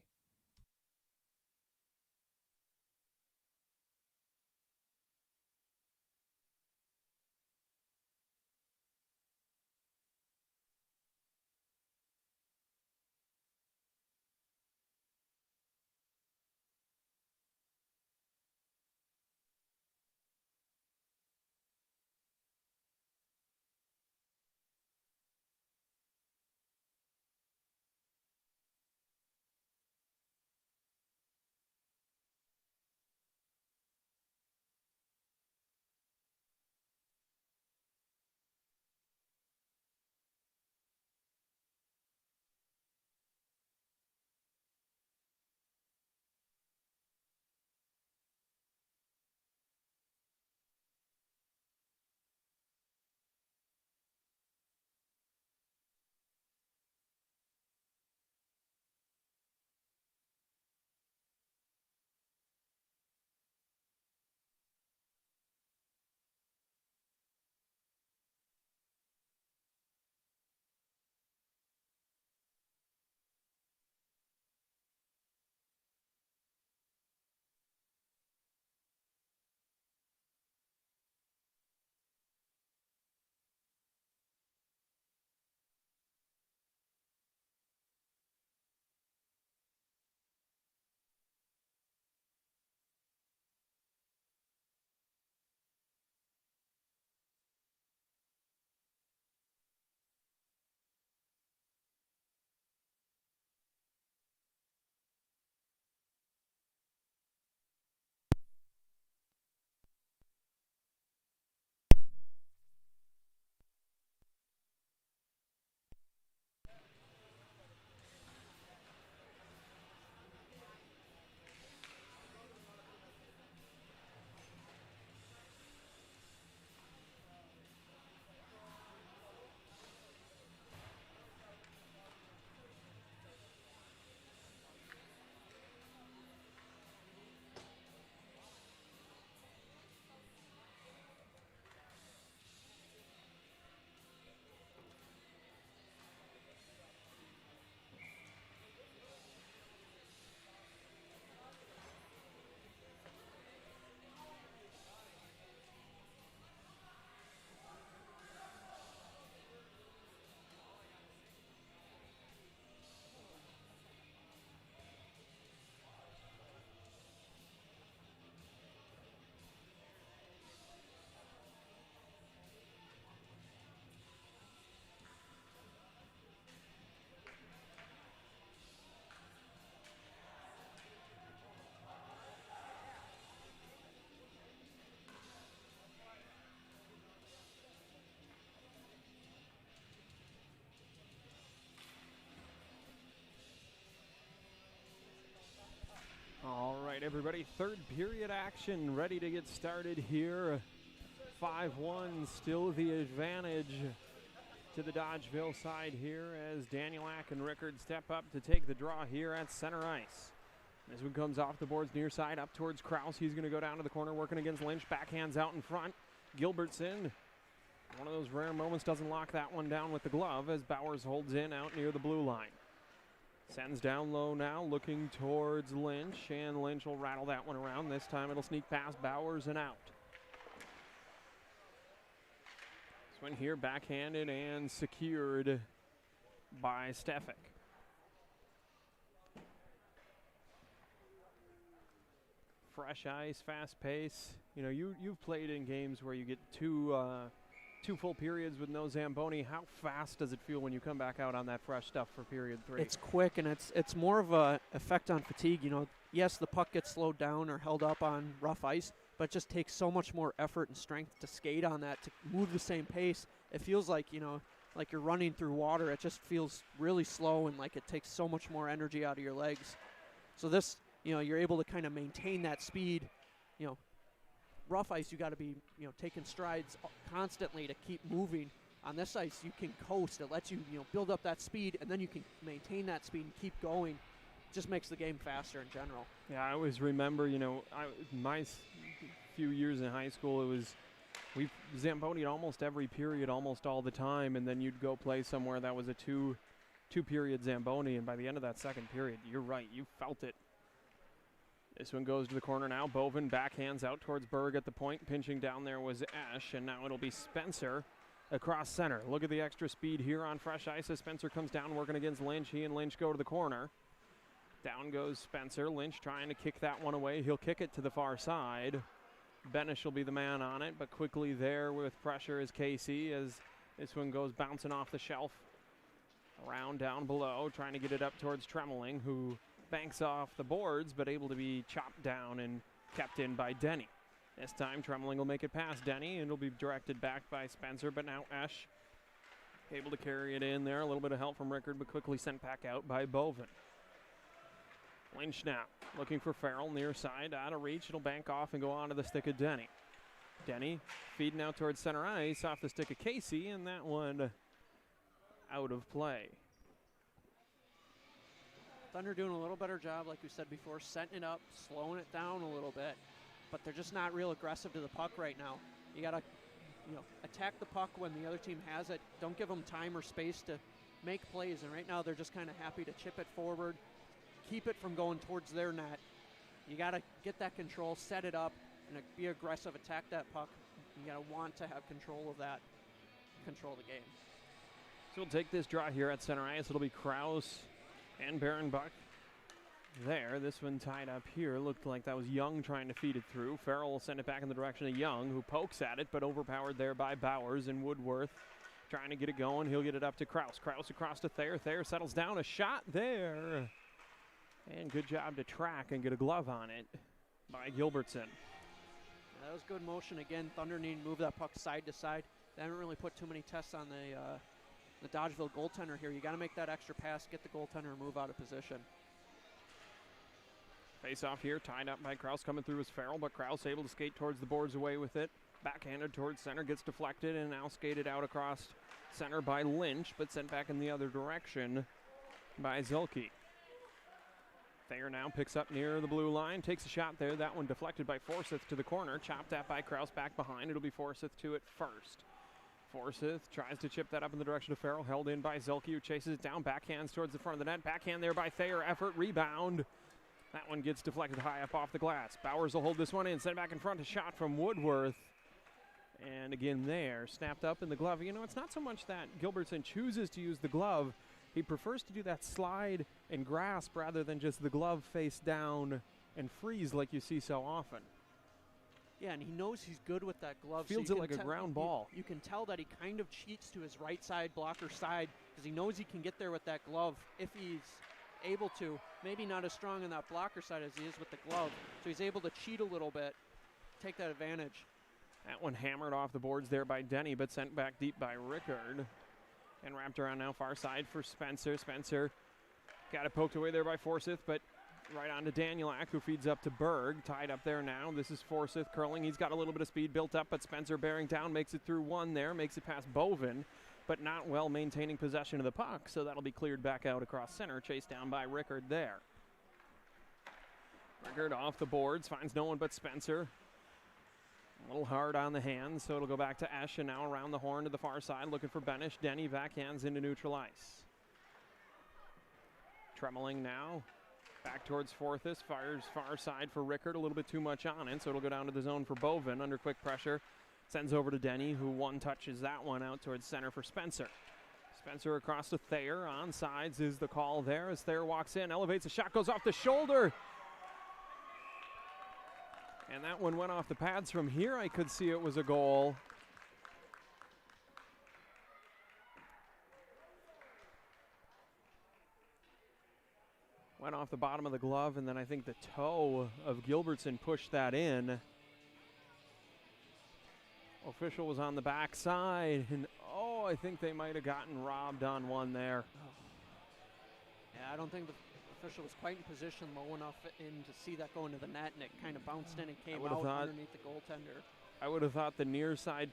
everybody, third period action ready to get started here. 5-1, still the advantage to the Dodgeville side here as Danielak and Rickard step up to take the draw here at center ice. This one comes off the boards near side up towards Kraus. He's going to go down to the corner working against Lynch. Backhands out in front. Gilbertson, one of those rare moments, doesn't lock that one down with the glove as Bowers holds in out near the blue line. Sends down low now, looking towards Lynch, and Lynch will rattle that one around. This time it'll sneak past Bowers and out. This one here backhanded and secured by Stefik. Fresh ice, fast pace. You know, you've played in games where you get two full periods with no Zamboni. How fast does it feel when you come back out on that fresh stuff for period 3? It's quick, and it's more of a effect on fatigue. You know, yes, the puck gets slowed down or held up on rough ice, but it just takes so much more effort and strength to skate on that, to move the same pace. It feels like, you know, like you're running through water. It just feels really slow, and like it takes so much more energy out of your legs. So this, you know, you're able to kind of maintain that speed. You know, rough ice, you got to be, you know, taking strides constantly to keep moving. On this ice, you can coast. It lets you, you know, build up that speed, and then you can maintain that speed and keep going. It just makes the game faster in general. Yeah, I always remember, you know, my few years in high school, we Zamboni'd almost every period, almost all the time, and then you'd go play somewhere that was a two-period Zamboni, and by the end of that second period, you're right, you felt it. This one goes to the corner now. Bovin backhands out towards Berg at the point. Pinching down there was Esch, and now it'll be Spencer across center. Look at the extra speed here on fresh ice as Spencer comes down working against Lynch. He and Lynch go to the corner. Down goes Spencer. Lynch trying to kick that one away. He'll kick it to the far side. Benish will be the man on it, but quickly there with pressure is Casey as this one goes bouncing off the shelf. Around down below, trying to get it up towards Tremeling, who banks off the boards, but able to be chopped down and kept in by Denny. This time, Tremeling will make it past Denny, and it'll be directed back by Spencer, but now Esch able to carry it in there. A little bit of help from Rickard, but quickly sent back out by Bovin. Lynch now, looking for Farrell, near side, out of reach. It'll bank off and go onto the stick of Denny. Denny feeding out towards center ice, off the stick of Casey, and that one out of play. Thunder doing a little better job, like we said before, setting it up, slowing it down a little bit, but they're just not real aggressive to the puck right now. You got to, you know, attack the puck when the other team has it. Don't give them time or space to make plays, and right now they're just kind of happy to chip it forward, keep it from going towards their net. You got to get that control, set it up, and be aggressive, attack that puck. You got to want to have control of that, control the game. So we'll take this draw here at center ice. It'll be Kraus and Barenbuck there. This one tied up here. Looked like that was Young trying to feed it through. Farrell will send it back in the direction of Young, who pokes at it, but overpowered there by Bowers and Woodworth. Trying to get it going. He'll get it up to Kraus. Kraus across to Thayer. Thayer settles down. A shot there. And good job to track and get a glove on it by Gilbertson. Yeah, that was good motion. Again, Thunder need to move that puck side to side. They haven't really put too many tests on the Dodgeville goaltender here. You got to make that extra pass, get the goaltender and move out of position. Face off here, tied up by Kraus, coming through as Farrell, but Kraus able to skate towards the boards away with it. Backhanded towards center, gets deflected, and now skated out across center by Lynch, but sent back in the other direction by Zelke. Thayer now picks up near the blue line, takes a shot there. That one deflected by Forsyth to the corner, chopped at by Kraus back behind. It'll be Forsyth to it first. Forsyth tries to chip that up in the direction of Farrell, held in by Zelke, who chases it down, backhands towards the front of the net. Backhand there by Thayer, effort, rebound. That one gets deflected high up off the glass. Bowers will hold this one in, send it back in front, a shot from Woodworth. And again there, snapped up in the glove. You know, it's not so much that Gilbertson chooses to use the glove. He prefers to do that slide and grasp rather than just the glove face down and freeze like you see so often. Yeah, and he knows he's good with that glove. Feels it like a ground ball. You can tell that he kind of cheats to his right side, blocker side, because he knows he can get there with that glove if he's able to. Maybe not as strong on that blocker side as he is with the glove. So he's able to cheat a little bit, take that advantage. That one hammered off the boards there by Denny, but sent back deep by Rickard. And wrapped around now far side for Spencer. Spencer got it poked away there by Forsyth, but Right on to Danielak, who feeds up to Berg. Tied up there now. This is Forsyth curling. He's got a little bit of speed built up, but Spencer bearing down, makes it through one there, makes it past Bovin, but not well maintaining possession of the puck, so that'll be cleared back out across center, chased down by Rickard there. Rickard off the boards, finds no one but Spencer. A little hard on the hands, so it'll go back to Esch, and now around the horn to the far side, looking for Benish. Denny backhands into neutral ice. Tremeling now. Back towards Forsyth, fires far side for Rickard, a little bit too much on it, so it'll go down to the zone for Bovin under quick pressure. Sends over to Denny, who one touches that one out towards center for Spencer. Spencer across to Thayer, on sides is the call there as Thayer walks in, elevates a shot, goes off the shoulder. And that one went off the pads. From here I could see it was a goal. Went off the bottom of the glove, and then I think the toe of Gilbertson pushed that in. Official was on the backside, and I think they might have gotten robbed on one there. Yeah, I don't think the official was quite in position low enough in to see that go into the net, and it kind of bounced in and came out underneath the goaltender. I would have thought the near side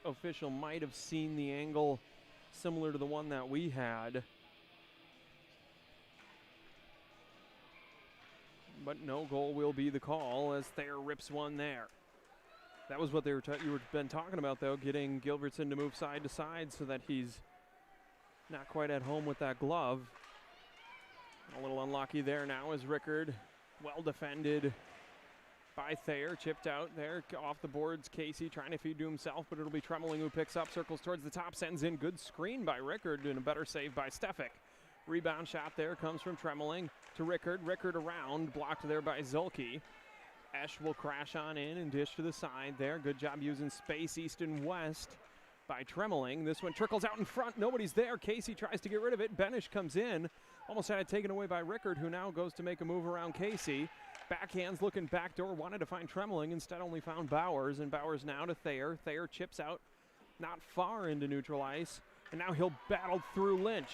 official might have seen the angle similar to the one that we had. But no goal will be the call as Thayer rips one there. That was what you were been talking about, though, getting Gilbertson to move side to side so that he's not quite at home with that glove. A little unlucky there now as Rickard, well defended by Thayer, chipped out there off the boards. Casey trying to feed to himself, but it'll be Tremeling who picks up, circles towards the top, sends in. Good screen by Rickard and a better save by Stefik. Rebound shot there comes from Tremeling to Rickard. Rickard around, blocked there by Zulke. Esch will crash on in and dish to the side there. Good job using space east and west by Tremeling. This one trickles out in front. Nobody's there. Casey tries to get rid of it. Benish comes in. Almost had it taken away by Rickard, who now goes to make a move around Casey. Backhands looking backdoor. Wanted to find Tremeling. Instead only found Bowers. And Bowers now to Thayer. Thayer chips out not far into neutral ice. And now he'll battle through Lynch.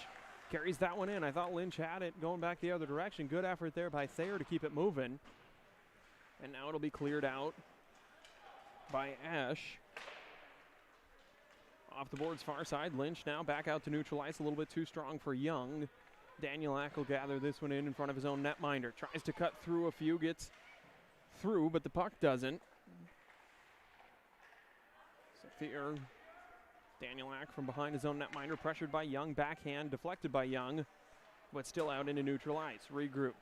Carries that one in. I thought Lynch had it going back the other direction. Good effort there by Thayer to keep it moving. And now it'll be cleared out by Esch. Off the boards far side. Lynch now back out to neutral ice. A little bit too strong for Young. Danielak will gather this one in front of his own netminder. Tries to cut through a few. Gets through, but the puck doesn't. So Thayer, Danielak from behind his own netminder. Pressured by Young. Backhand deflected by Young. But still out into neutral ice. Regrouped.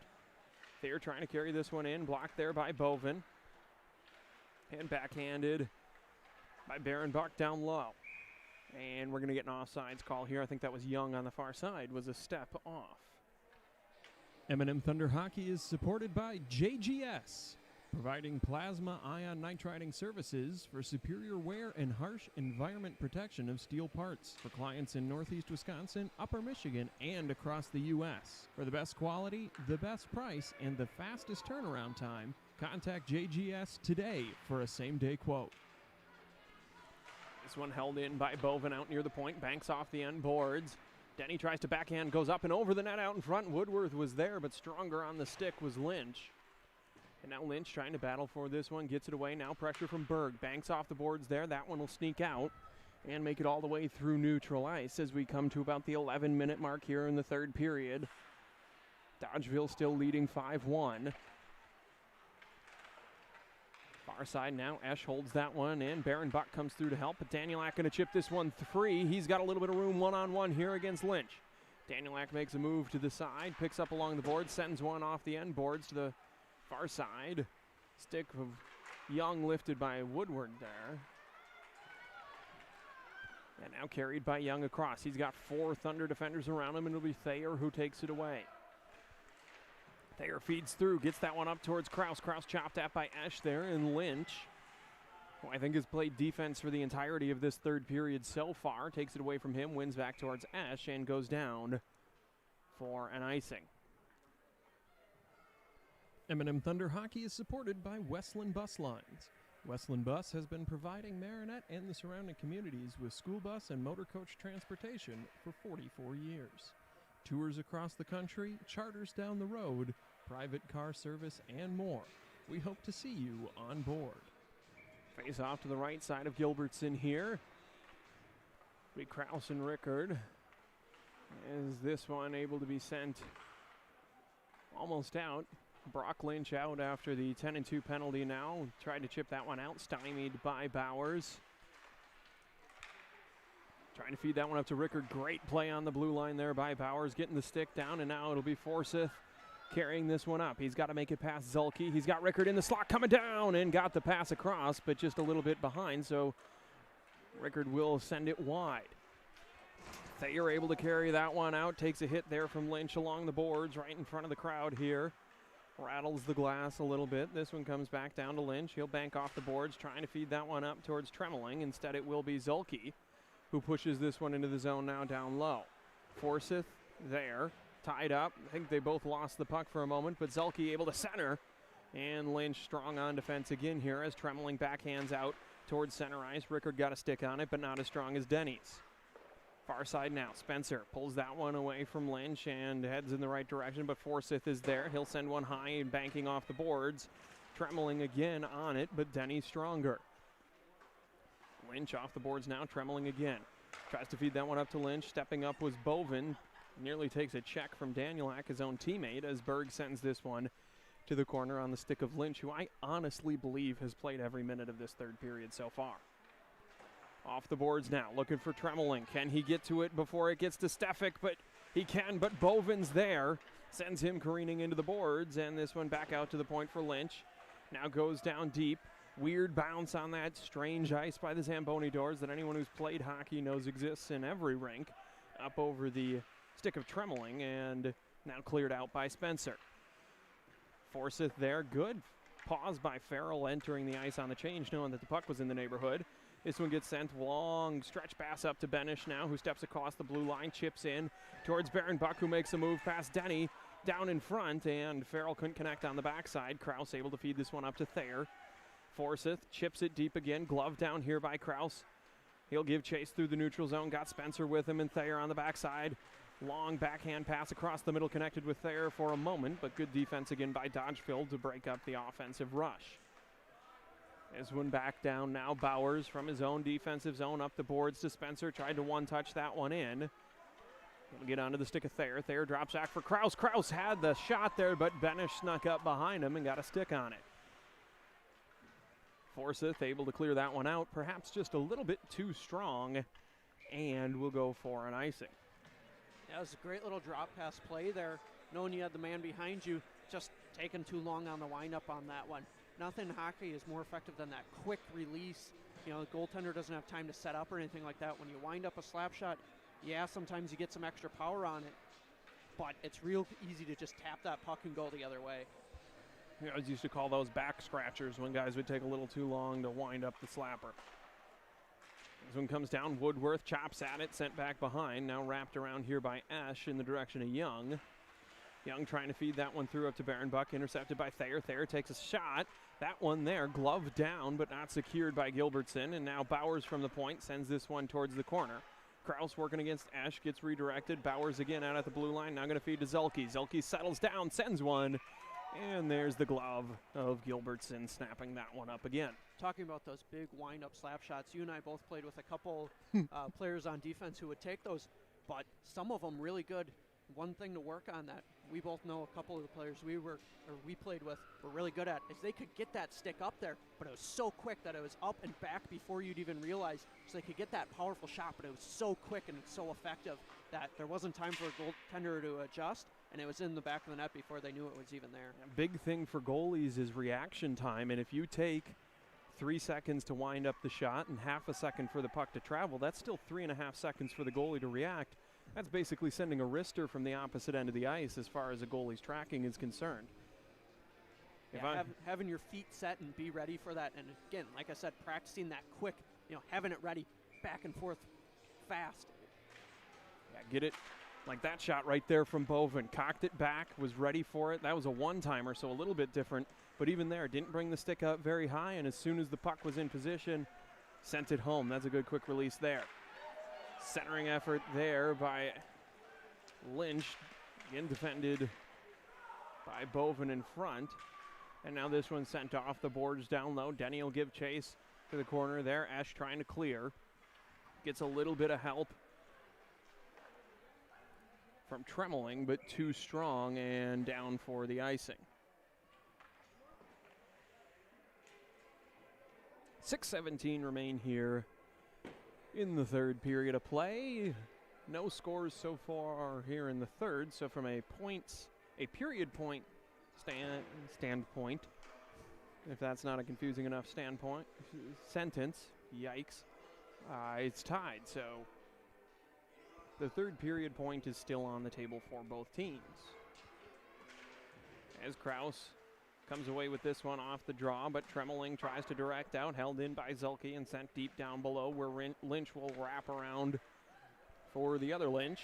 Thayer trying to carry this one in. Blocked there by Bovin. And backhanded by Baron Buck down low. And we're going to get an offsides call here. I think that was Young on the far side. Was a step off. M&M Thunder Hockey is supported by JGS, providing plasma ion nitriding services for superior wear and harsh environment protection of steel parts for clients in Northeast Wisconsin, Upper Michigan, and across the U.S. For the best quality, the best price, and the fastest turnaround time, contact JGS today for a same-day quote. This one held in by Bovin out near the point. Banks off the end boards. Denny tries to backhand, goes up and over the net out in front. Woodworth was there, but stronger on the stick was Lynch. And now Lynch trying to battle for this one. Gets it away. Now pressure from Berg. Banks off the boards there. That one will sneak out and make it all the way through neutral ice as we come to about the 11-minute mark here in the third period. Dodgeville still leading 5-1. Far side now. Esch holds that one in. Baron Buck comes through to help, but Danielak going to chip this one free. He's got a little bit of room one-on-one here against Lynch. Danielak makes a move to the side, picks up along the boards, sends one off the end boards to the far side. Stick of Young lifted by Woodward there. And now carried by Young across. He's got 4 Thunder defenders around him, and it'll be Thayer who takes it away. Thayer feeds through, gets that one up towards Kraus. Kraus chopped at by Esch there, and Lynch, who I think has played defense for the entirety of this third period so far, takes it away from him, wins back towards Esch, and goes down for an icing. M&M Thunder Hockey is supported by Westland Bus Lines. Westland Bus has been providing Marinette and the surrounding communities with school bus and motor coach transportation for 44 years. Tours across the country, charters down the road, private car service, and more. We hope to see you on board. Face off to the right side of Gilbertson here. Be Kraus and Rickard. Is this one able to be sent almost out? Brock Lynch out after the 10-2 penalty now. Tried to chip that one out, stymied by Bowers. Trying to feed that one up to Rickard. Great play on the blue line there by Bowers, getting the stick down, and now it'll be Forsyth carrying this one up. He's got to make it past Zulke. He's got Rickard in the slot coming down and got the pass across, but just a little bit behind, so Rickard will send it wide. Thayer able to carry that one out. Takes a hit there from Lynch along the boards right in front of the crowd here. Rattles the glass a little bit. This one comes back down to Lynch. He'll bank off the boards, trying to feed that one up towards Tremeling. Instead, it will be Zulke who pushes this one into the zone now down low. Forsyth there, tied up. I think they both lost the puck for a moment, but Zulke able to center. And Lynch strong on defense again here as Tremeling backhands out towards center ice. Rickard got a stick on it, but not as strong as Denny's. Far side now, Spencer pulls that one away from Lynch and heads in the right direction, but Forsyth is there. He'll send one high and banking off the boards. Tremeling again on it, but Denny's stronger. Lynch off the boards now, Tremeling again. Tries to feed that one up to Lynch. Stepping up was Bovin. Nearly takes a check from Danielak, his own teammate, as Berg sends this one to the corner on the stick of Lynch, who I honestly believe has played every minute of this third period so far. Off the boards now, looking for Tremeling. Can he get to it before it gets to Stefik? But he can, but Bovin's there. Sends him careening into the boards, and this one back out to the point for Lynch. Now goes down deep. Weird bounce on that strange ice by the Zamboni doors that anyone who's played hockey knows exists in every rink. Up over the stick of Tremeling, and now cleared out by Spencer. Forsyth there, good pause by Farrell entering the ice on the change, knowing that the puck was in the neighborhood. This one gets sent long stretch pass up to Benish now, who steps across the blue line, chips in towards Baron Buck, who makes a move past Denny down in front, and Farrell couldn't connect on the backside. Kraus able to feed this one up to Thayer. Forsyth chips it deep again, glove down here by Kraus. He'll give chase through the neutral zone, got Spencer with him and Thayer on the backside. Long backhand pass across the middle, connected with Thayer for a moment, but good defense again by Dodgeville to break up the offensive rush. This one back down now. Bowers from his own defensive zone up the boards to Spencer. Tried to one-touch that one in. He'll get onto the stick of Thayer. Thayer drops back for Kraus. Kraus had the shot there, but Benish snuck up behind him and got a stick on it. Forsyth able to clear that one out, perhaps just a little bit too strong, and will go for an icing. That was a great little drop pass play there. Knowing you had the man behind you, just taking too long on the windup on that one. Nothing in hockey is more effective than that quick release. You know, the goaltender doesn't have time to set up or anything like that. When you wind up a slap shot, yeah, sometimes you get some extra power on it, but it's real easy to just tap that puck and go the other way. You know, I used to call those back scratchers when guys would take a little too long to wind up the slapper. This one comes down. Woodworth chops at it, sent back behind. Now wrapped around here by Esch in the direction of Young. Young trying to feed that one through up to Baron Buck, intercepted by Thayer. Thayer takes a shot. That one there, glove down, but not secured by Gilbertson. And now Bowers from the point sends this one towards the corner. Kraus working against Esch, gets redirected. Bowers again out at the blue line, now going to feed to Zulke. Zulke settles down, sends one. And there's the glove of Gilbertson, snapping that one up again. Talking about those big wind-up slap shots, you and I both played with a couple players on defense who would take those, but some of them really good. One thing to work on that we both know a couple of the players we played with were really good at is they could get that stick up there, but it was so quick that it was up and back before you'd even realize. So they could get that powerful shot, but it was so quick and it's so effective that there wasn't time for a goaltender to adjust, and it was in the back of the net before they knew it was even there. Yeah, big thing for goalies is reaction time, and if you take 3 seconds to wind up the shot and half a second for the puck to travel, that's still 3.5 seconds for the goalie to react. That's basically sending a wrister from the opposite end of the ice as far as a goalie's tracking is concerned. Yeah, having your feet set and be ready for that. And again, like I said, practicing that quick, having it ready, back and forth, fast. Yeah, get it like that shot right there from Bovin. Cocked it back, was ready for it. That was a one-timer, so a little bit different. But even there, didn't bring the stick up very high, and as soon as the puck was in position, sent it home. That's a good quick release there. Centering effort there by Lynch. Again defended by Bovin in front. And now this one sent off the boards down low. Denny will give chase to the corner there. Esch trying to clear. Gets a little bit of help from Tremeling, but too strong and down for the icing. 6:17 remain here in the third period of play. No scores so far here in the third, so from a period point standpoint, if that's not a confusing enough sentence, yikes, it's tied. So the third period point is still on the table for both teams. As Kraus comes away with this one off the draw, but Tremeling tries to direct out, held in by Zelke and sent deep down below, where Lynch will wrap around for the other Lynch.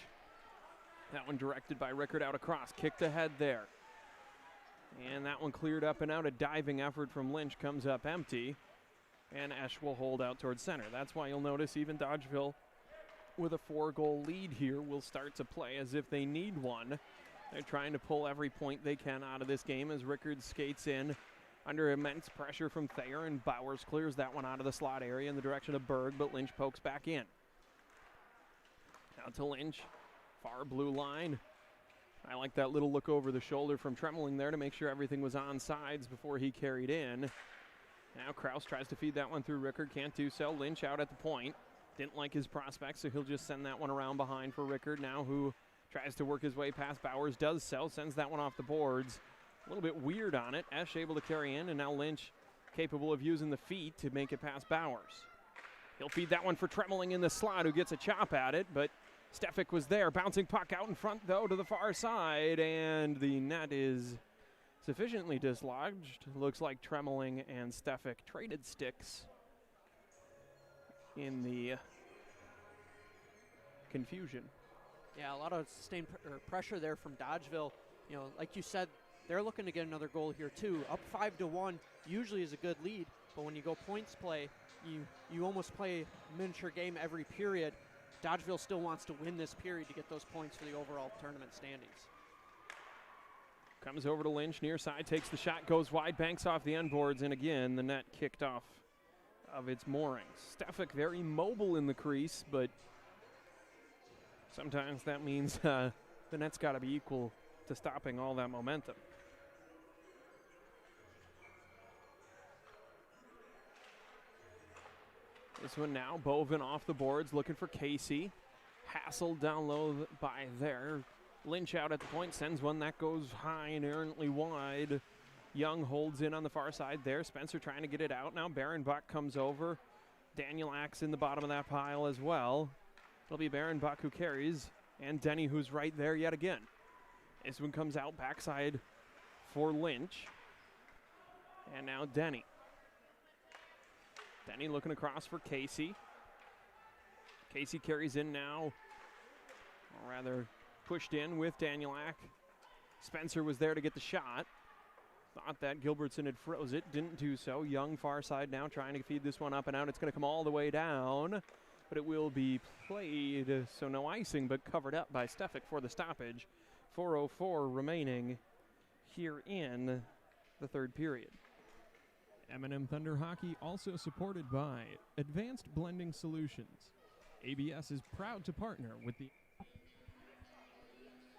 That one directed by Rickard out across, kicked ahead there. And that one cleared up and out. A diving effort from Lynch comes up empty, and Esch will hold out towards center. That's why you'll notice even Dodgeville, with a 4-goal lead here, will start to play as if they need one. They're trying to pull every point they can out of this game as Rickard skates in under immense pressure from Thayer, and Bowers clears that one out of the slot area in the direction of Berg, but Lynch pokes back in. Now to Lynch, far blue line. I like that little look over the shoulder from Tremeling there to make sure everything was on sides before he carried in. Now Kraus tries to feed that one through Rickard, can't do so. Lynch out at the point. Didn't like his prospects, so he'll just send that one around behind for Rickard now, who tries to work his way past Bowers, does so, sends that one off the boards. A little bit weird on it. Esch able to carry in, and now Lynch capable of using the feet to make it past Bowers. He'll feed that one for Tremeling in the slot, who gets a chop at it, but Stefik was there. Bouncing puck out in front, though, to the far side, and the net is sufficiently dislodged. Looks like Tremeling and Stefik traded sticks in the confusion. Yeah, a lot of sustained pressure there from Dodgeville. You know, like you said, they're looking to get another goal here too. Up 5-1 usually is a good lead, but when you go points play, you almost play a miniature game every period. Dodgeville still wants to win this period to get those points for the overall tournament standings. Comes over to Lynch, near side, takes the shot, goes wide, banks off the end boards, and again, the net kicked off of its moorings. Stefik very mobile in the crease, but sometimes that means the net's got to be equal to stopping all that momentum. This one now, Bovin off the boards, looking for Casey. Hassled down low by there. Lynch out at the point, sends one that goes high and errantly wide. Young holds in on the far side there. Spencer trying to get it out. Now Barenbach comes over. Daniel Axe in the bottom of that pile as well. It'll be Barenbach who carries, and Denny who's right there yet again. This one comes out backside for Lynch. And now Denny. Denny looking across for Casey. Casey carries in now, or rather pushed in with Danielak. Spencer was there to get the shot. Thought that Gilbertson had froze it, didn't do so. Young far side now trying to feed this one up and out. It's going to come all the way down, but it will be played, so no icing, but covered up by Stefik for the stoppage. 4:04 remaining here in the third period. M&M Thunder Hockey also supported by Advanced Blending Solutions. ABS is proud to partner with the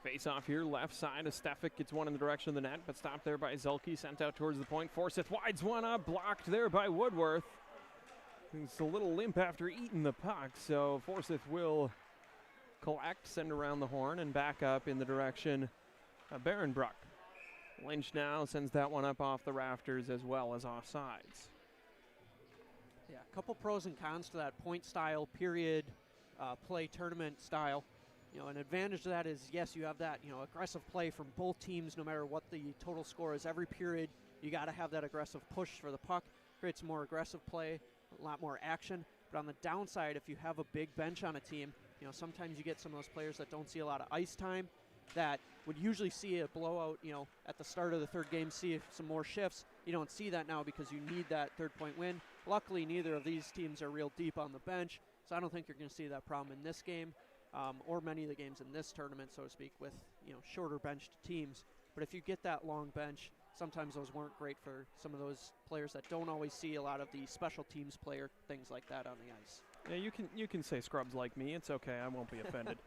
face off here, left side of Stefik gets one in the direction of the net, but stopped there by Zelke, sent out towards the point. Forsyth wides one up, blocked there by Woodworth. It's a little limp after eating the puck, so Forsyth will collect, send around the horn, and back up in the direction of Barenbruck. Lynch now sends that one up off the rafters as well as offsides. Yeah, a couple pros and cons to that point style, period play tournament style. You know, an advantage to that is, yes, you have that, you know, aggressive play from both teams no matter what the total score is. Every period, you got to have that aggressive push for the puck. Creates more aggressive play, a lot more action. But on the downside, if you have a big bench on a team, you know, sometimes you get some of those players that don't see a lot of ice time that would usually see a blowout, you know, at the start of the third game, see some more shifts. You don't see that now because you need that third-point win. Luckily, neither of these teams are real deep on the bench, so I don't think you're going to see that problem in this game or many of the games in this tournament, so to speak, with, you know, shorter benched teams. But if you get that long bench, sometimes those weren't great for some of those players that don't always see a lot of the special teams player, things like that on the ice. Yeah, you can say scrubs like me. It's okay. I won't be offended.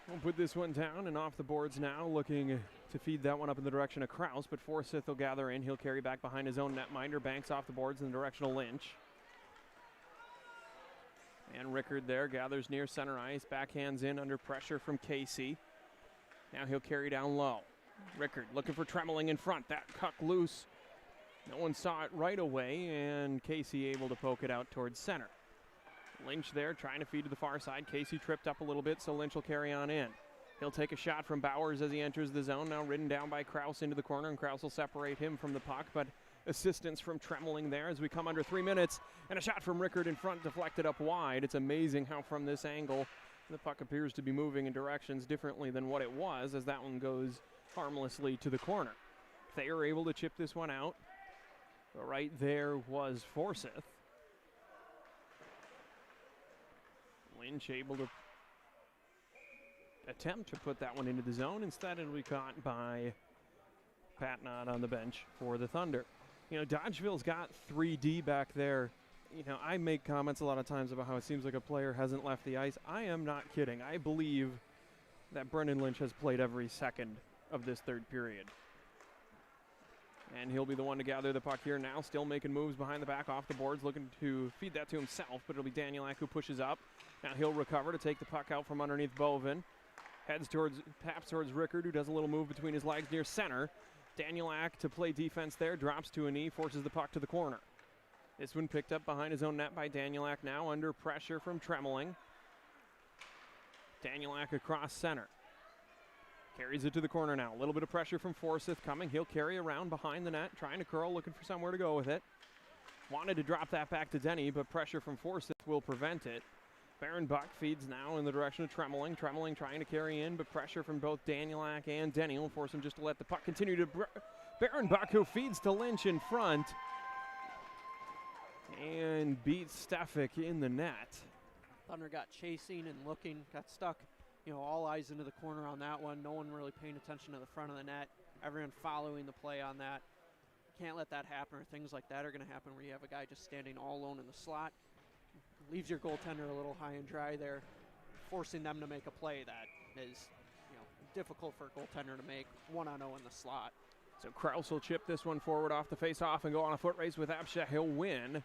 We'll put this one down and off the boards now, looking to feed that one up in the direction of Kraus, but Forsyth will gather in. He'll carry back behind his own netminder, banks off the boards in the direction of Lynch. And Rickard there gathers near center ice, backhands in under pressure from Casey. Now he'll carry down low. Rickard looking for Tremeling in front. That cuck loose. No one saw it right away, and Casey able to poke it out towards center. Lynch there trying to feed to the far side. Casey tripped up a little bit, so Lynch will carry on in. He'll take a shot from Bowers as he enters the zone. Now ridden down by Kraus into the corner, and Kraus will separate him from the puck, but assistance from Tremeling there as we come under 3 minutes. And a shot from Rickard in front, deflected up wide. It's amazing how from this angle the puck appears to be moving in directions differently than what it was, as that one goes harmlessly to the corner. They are able to chip this one out. Right there was Forsyth. Lynch able to attempt to put that one into the zone. Instead, it'll be caught by Patnod on the bench for the Thunder. You know, Dodgeville's got 3D back there. You know, I make comments a lot of times about how it seems like a player hasn't left the ice. I am not kidding. I believe that Brendan Lynch has played every second of this third period. And he'll be the one to gather the puck here now, still making moves behind the back off the boards, looking to feed that to himself, but it'll be Danielak who pushes up. Now he'll recover to take the puck out from underneath Bovin. Taps towards Rickard, who does a little move between his legs near center. Danielak to play defense there, drops to a knee, forces the puck to the corner. This one picked up behind his own net by Danielak now, under pressure from Tremeling. Danielak across center. Carries it to the corner now. A little bit of pressure from Forsyth coming. He'll carry around behind the net, trying to curl, looking for somewhere to go with it. Wanted to drop that back to Denny, but pressure from Forsyth will prevent it. Baron Buck feeds now in the direction of Tremeling. Tremeling trying to carry in, but pressure from both Danielak and Denny will force him just to let the puck continue to Baron Buck, who feeds to Lynch in front and beats Stefik in the net. Thunder got chasing and looking, got stuck. You know, all eyes into the corner on that one. No one really paying attention to the front of the net. Everyone following the play on that. Can't let that happen, or things like that are going to happen where you have a guy just standing all alone in the slot. Leaves your goaltender a little high and dry there, forcing them to make a play that is, you know, difficult for a goaltender to make 1-0 in the slot. So Kraus will chip this one forward off the face-off and go on a foot race with Absha. He'll win.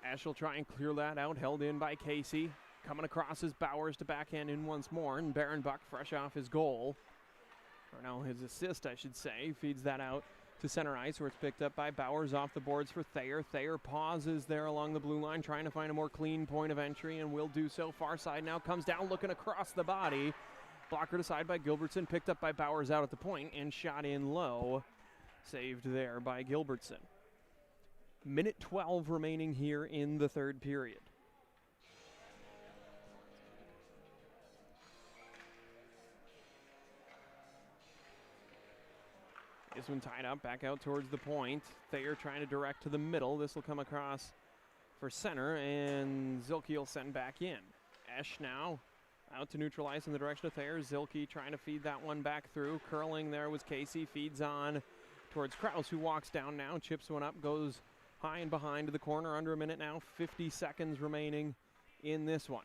Ash will try and clear that out, held in by Casey. Coming across is Bowers to backhand in once more, and Baron Buck, fresh off his goal, or no, his assist, I should say, feeds that out to center ice, where it's picked up by Bowers off the boards for Thayer. Thayer pauses there along the blue line, trying to find a more clean point of entry, and will do so. Far side now, comes down looking across the body. Blocker aside by Gilbertson, picked up by Bowers out at the point, and shot in low. Saved there by Gilbertson. Minute 12 remaining here in the third period. This one tied up, back out towards the point. Thayer trying to direct to the middle. This will come across for center, and Zilke will send back in. Esch now out to neutralize in the direction of Thayer. Zilke trying to feed that one back through. Curling there was Casey, feeds on towards Kraus, who walks down now, chips one up, goes high and behind to the corner. Under a minute now, 50 seconds remaining in this one.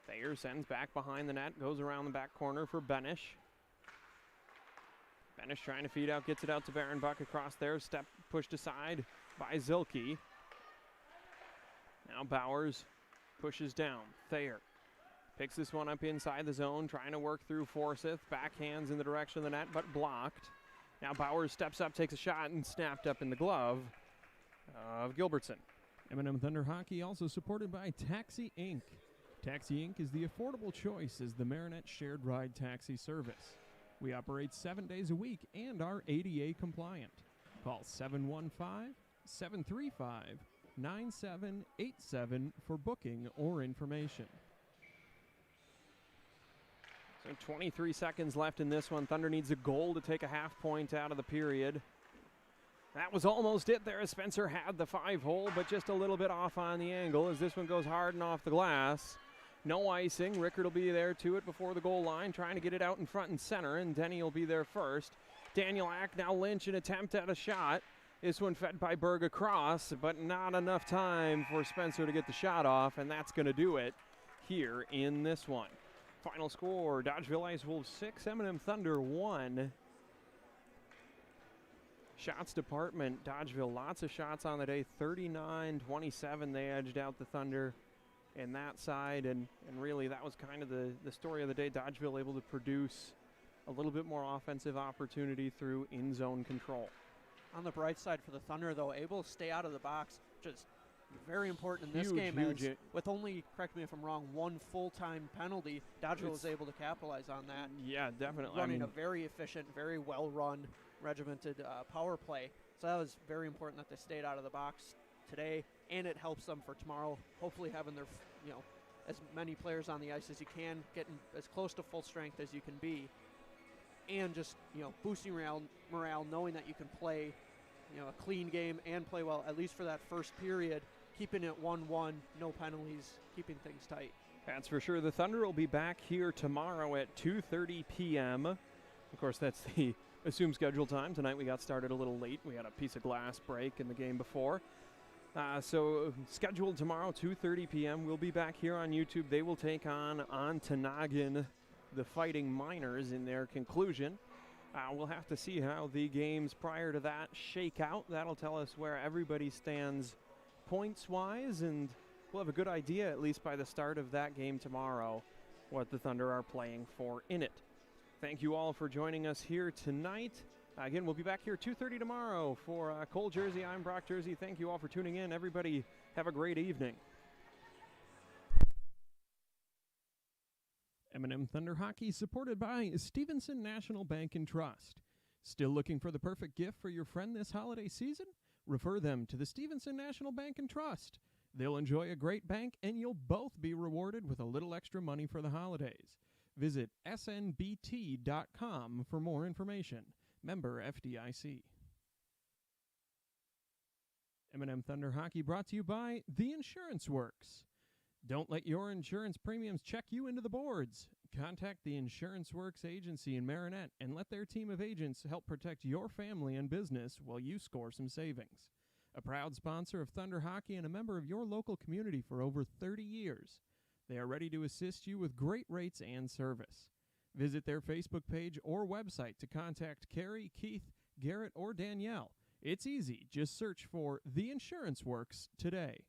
Thayer sends back behind the net, goes around the back corner for Benish. Benish trying to feed out, gets it out to Baron Buck across there. Step pushed aside by Zilke. Now Bowers pushes down. Thayer picks this one up inside the zone, trying to work through Forsyth. Backhands in the direction of the net, but blocked. Now Bowers steps up, takes a shot, and snapped up in the glove of Gilbertson. M&M Thunder Hockey also supported by Taxi Inc. Taxi Inc. is the affordable choice as the Marinette shared ride taxi service. We operate 7 days a week and are ADA compliant. Call 715-735-9787 for booking or information. So 23 seconds left in this one. Thunder needs a goal to take a half point out of the period. That was almost it there as Spencer had the 5-hole, but just a little bit off on the angle as this one goes hard and off the glass. No icing. Rickard will be there to it before the goal line, trying to get it out in front and center, and Denny will be there first. Danielak, now Lynch, an attempt at a shot. This one fed by Berg across, but not enough time for Spencer to get the shot off, and that's going to do it here in this one. Final score, Dodgeville Ice Wolves 6, M&M Thunder 1. Shots department, Dodgeville, lots of shots on the day, 39-27. They edged out the Thunder in that side, and really that was kind of the story of the day. Dodgeville able to produce a little bit more offensive opportunity through in-zone control. On the bright side for the Thunder, though, able to stay out of the box, just very important in this Huge, game. huge. As with only, correct me if I'm wrong, one full-time penalty, Dodgeville was able to capitalize on that. Yeah, definitely. Running a very efficient, very well-run, regimented power play. So that was very important that they stayed out of the box today, and it helps them for tomorrow. Hopefully having their, as many players on the ice as you can, getting as close to full strength as you can be, and just, boosting morale, knowing that you can play, a clean game and play well, at least for that first period, keeping it 1-1, no penalties, keeping things tight. That's for sure. The Thunder will be back here tomorrow at 2:30 p.m. Of course, that's the assumed schedule time. Tonight we got started a little late. We had a piece of glass break in the game before. So scheduled tomorrow, 2:30 p.m. We'll be back here on YouTube. They will take on Ontonagon, the Fighting Miners, in their conclusion. We'll have to see how the games prior to that shake out. That'll tell us where everybody stands points-wise, and we'll have a good idea, at least by the start of that game tomorrow, what the Thunder are playing for in it. Thank you all for joining us here tonight. Again, we'll be back here 2:30 tomorrow for Cole Jersey. I'm Brock Jersey. Thank you all for tuning in. Everybody, have a great evening. M&M Thunder Hockey supported by Stevenson National Bank and Trust. Still looking for the perfect gift for your friend this holiday season? Refer them to the Stevenson National Bank and Trust. They'll enjoy a great bank, and you'll both be rewarded with a little extra money for the holidays. Visit snbt.com for more information. Member FDIC. M&M Thunder Hockey brought to you by The Insurance Works. Don't let your insurance premiums check you into the boards. Contact the Insurance Works agency in Marinette and let their team of agents help protect your family and business while you score some savings. A proud sponsor of Thunder Hockey and a member of your local community for over 30 years. They are ready to assist you with great rates and service. Visit their Facebook page or website to contact Carrie, Keith, Garrett, or Danielle. It's easy. Just search for The Insurance Works today.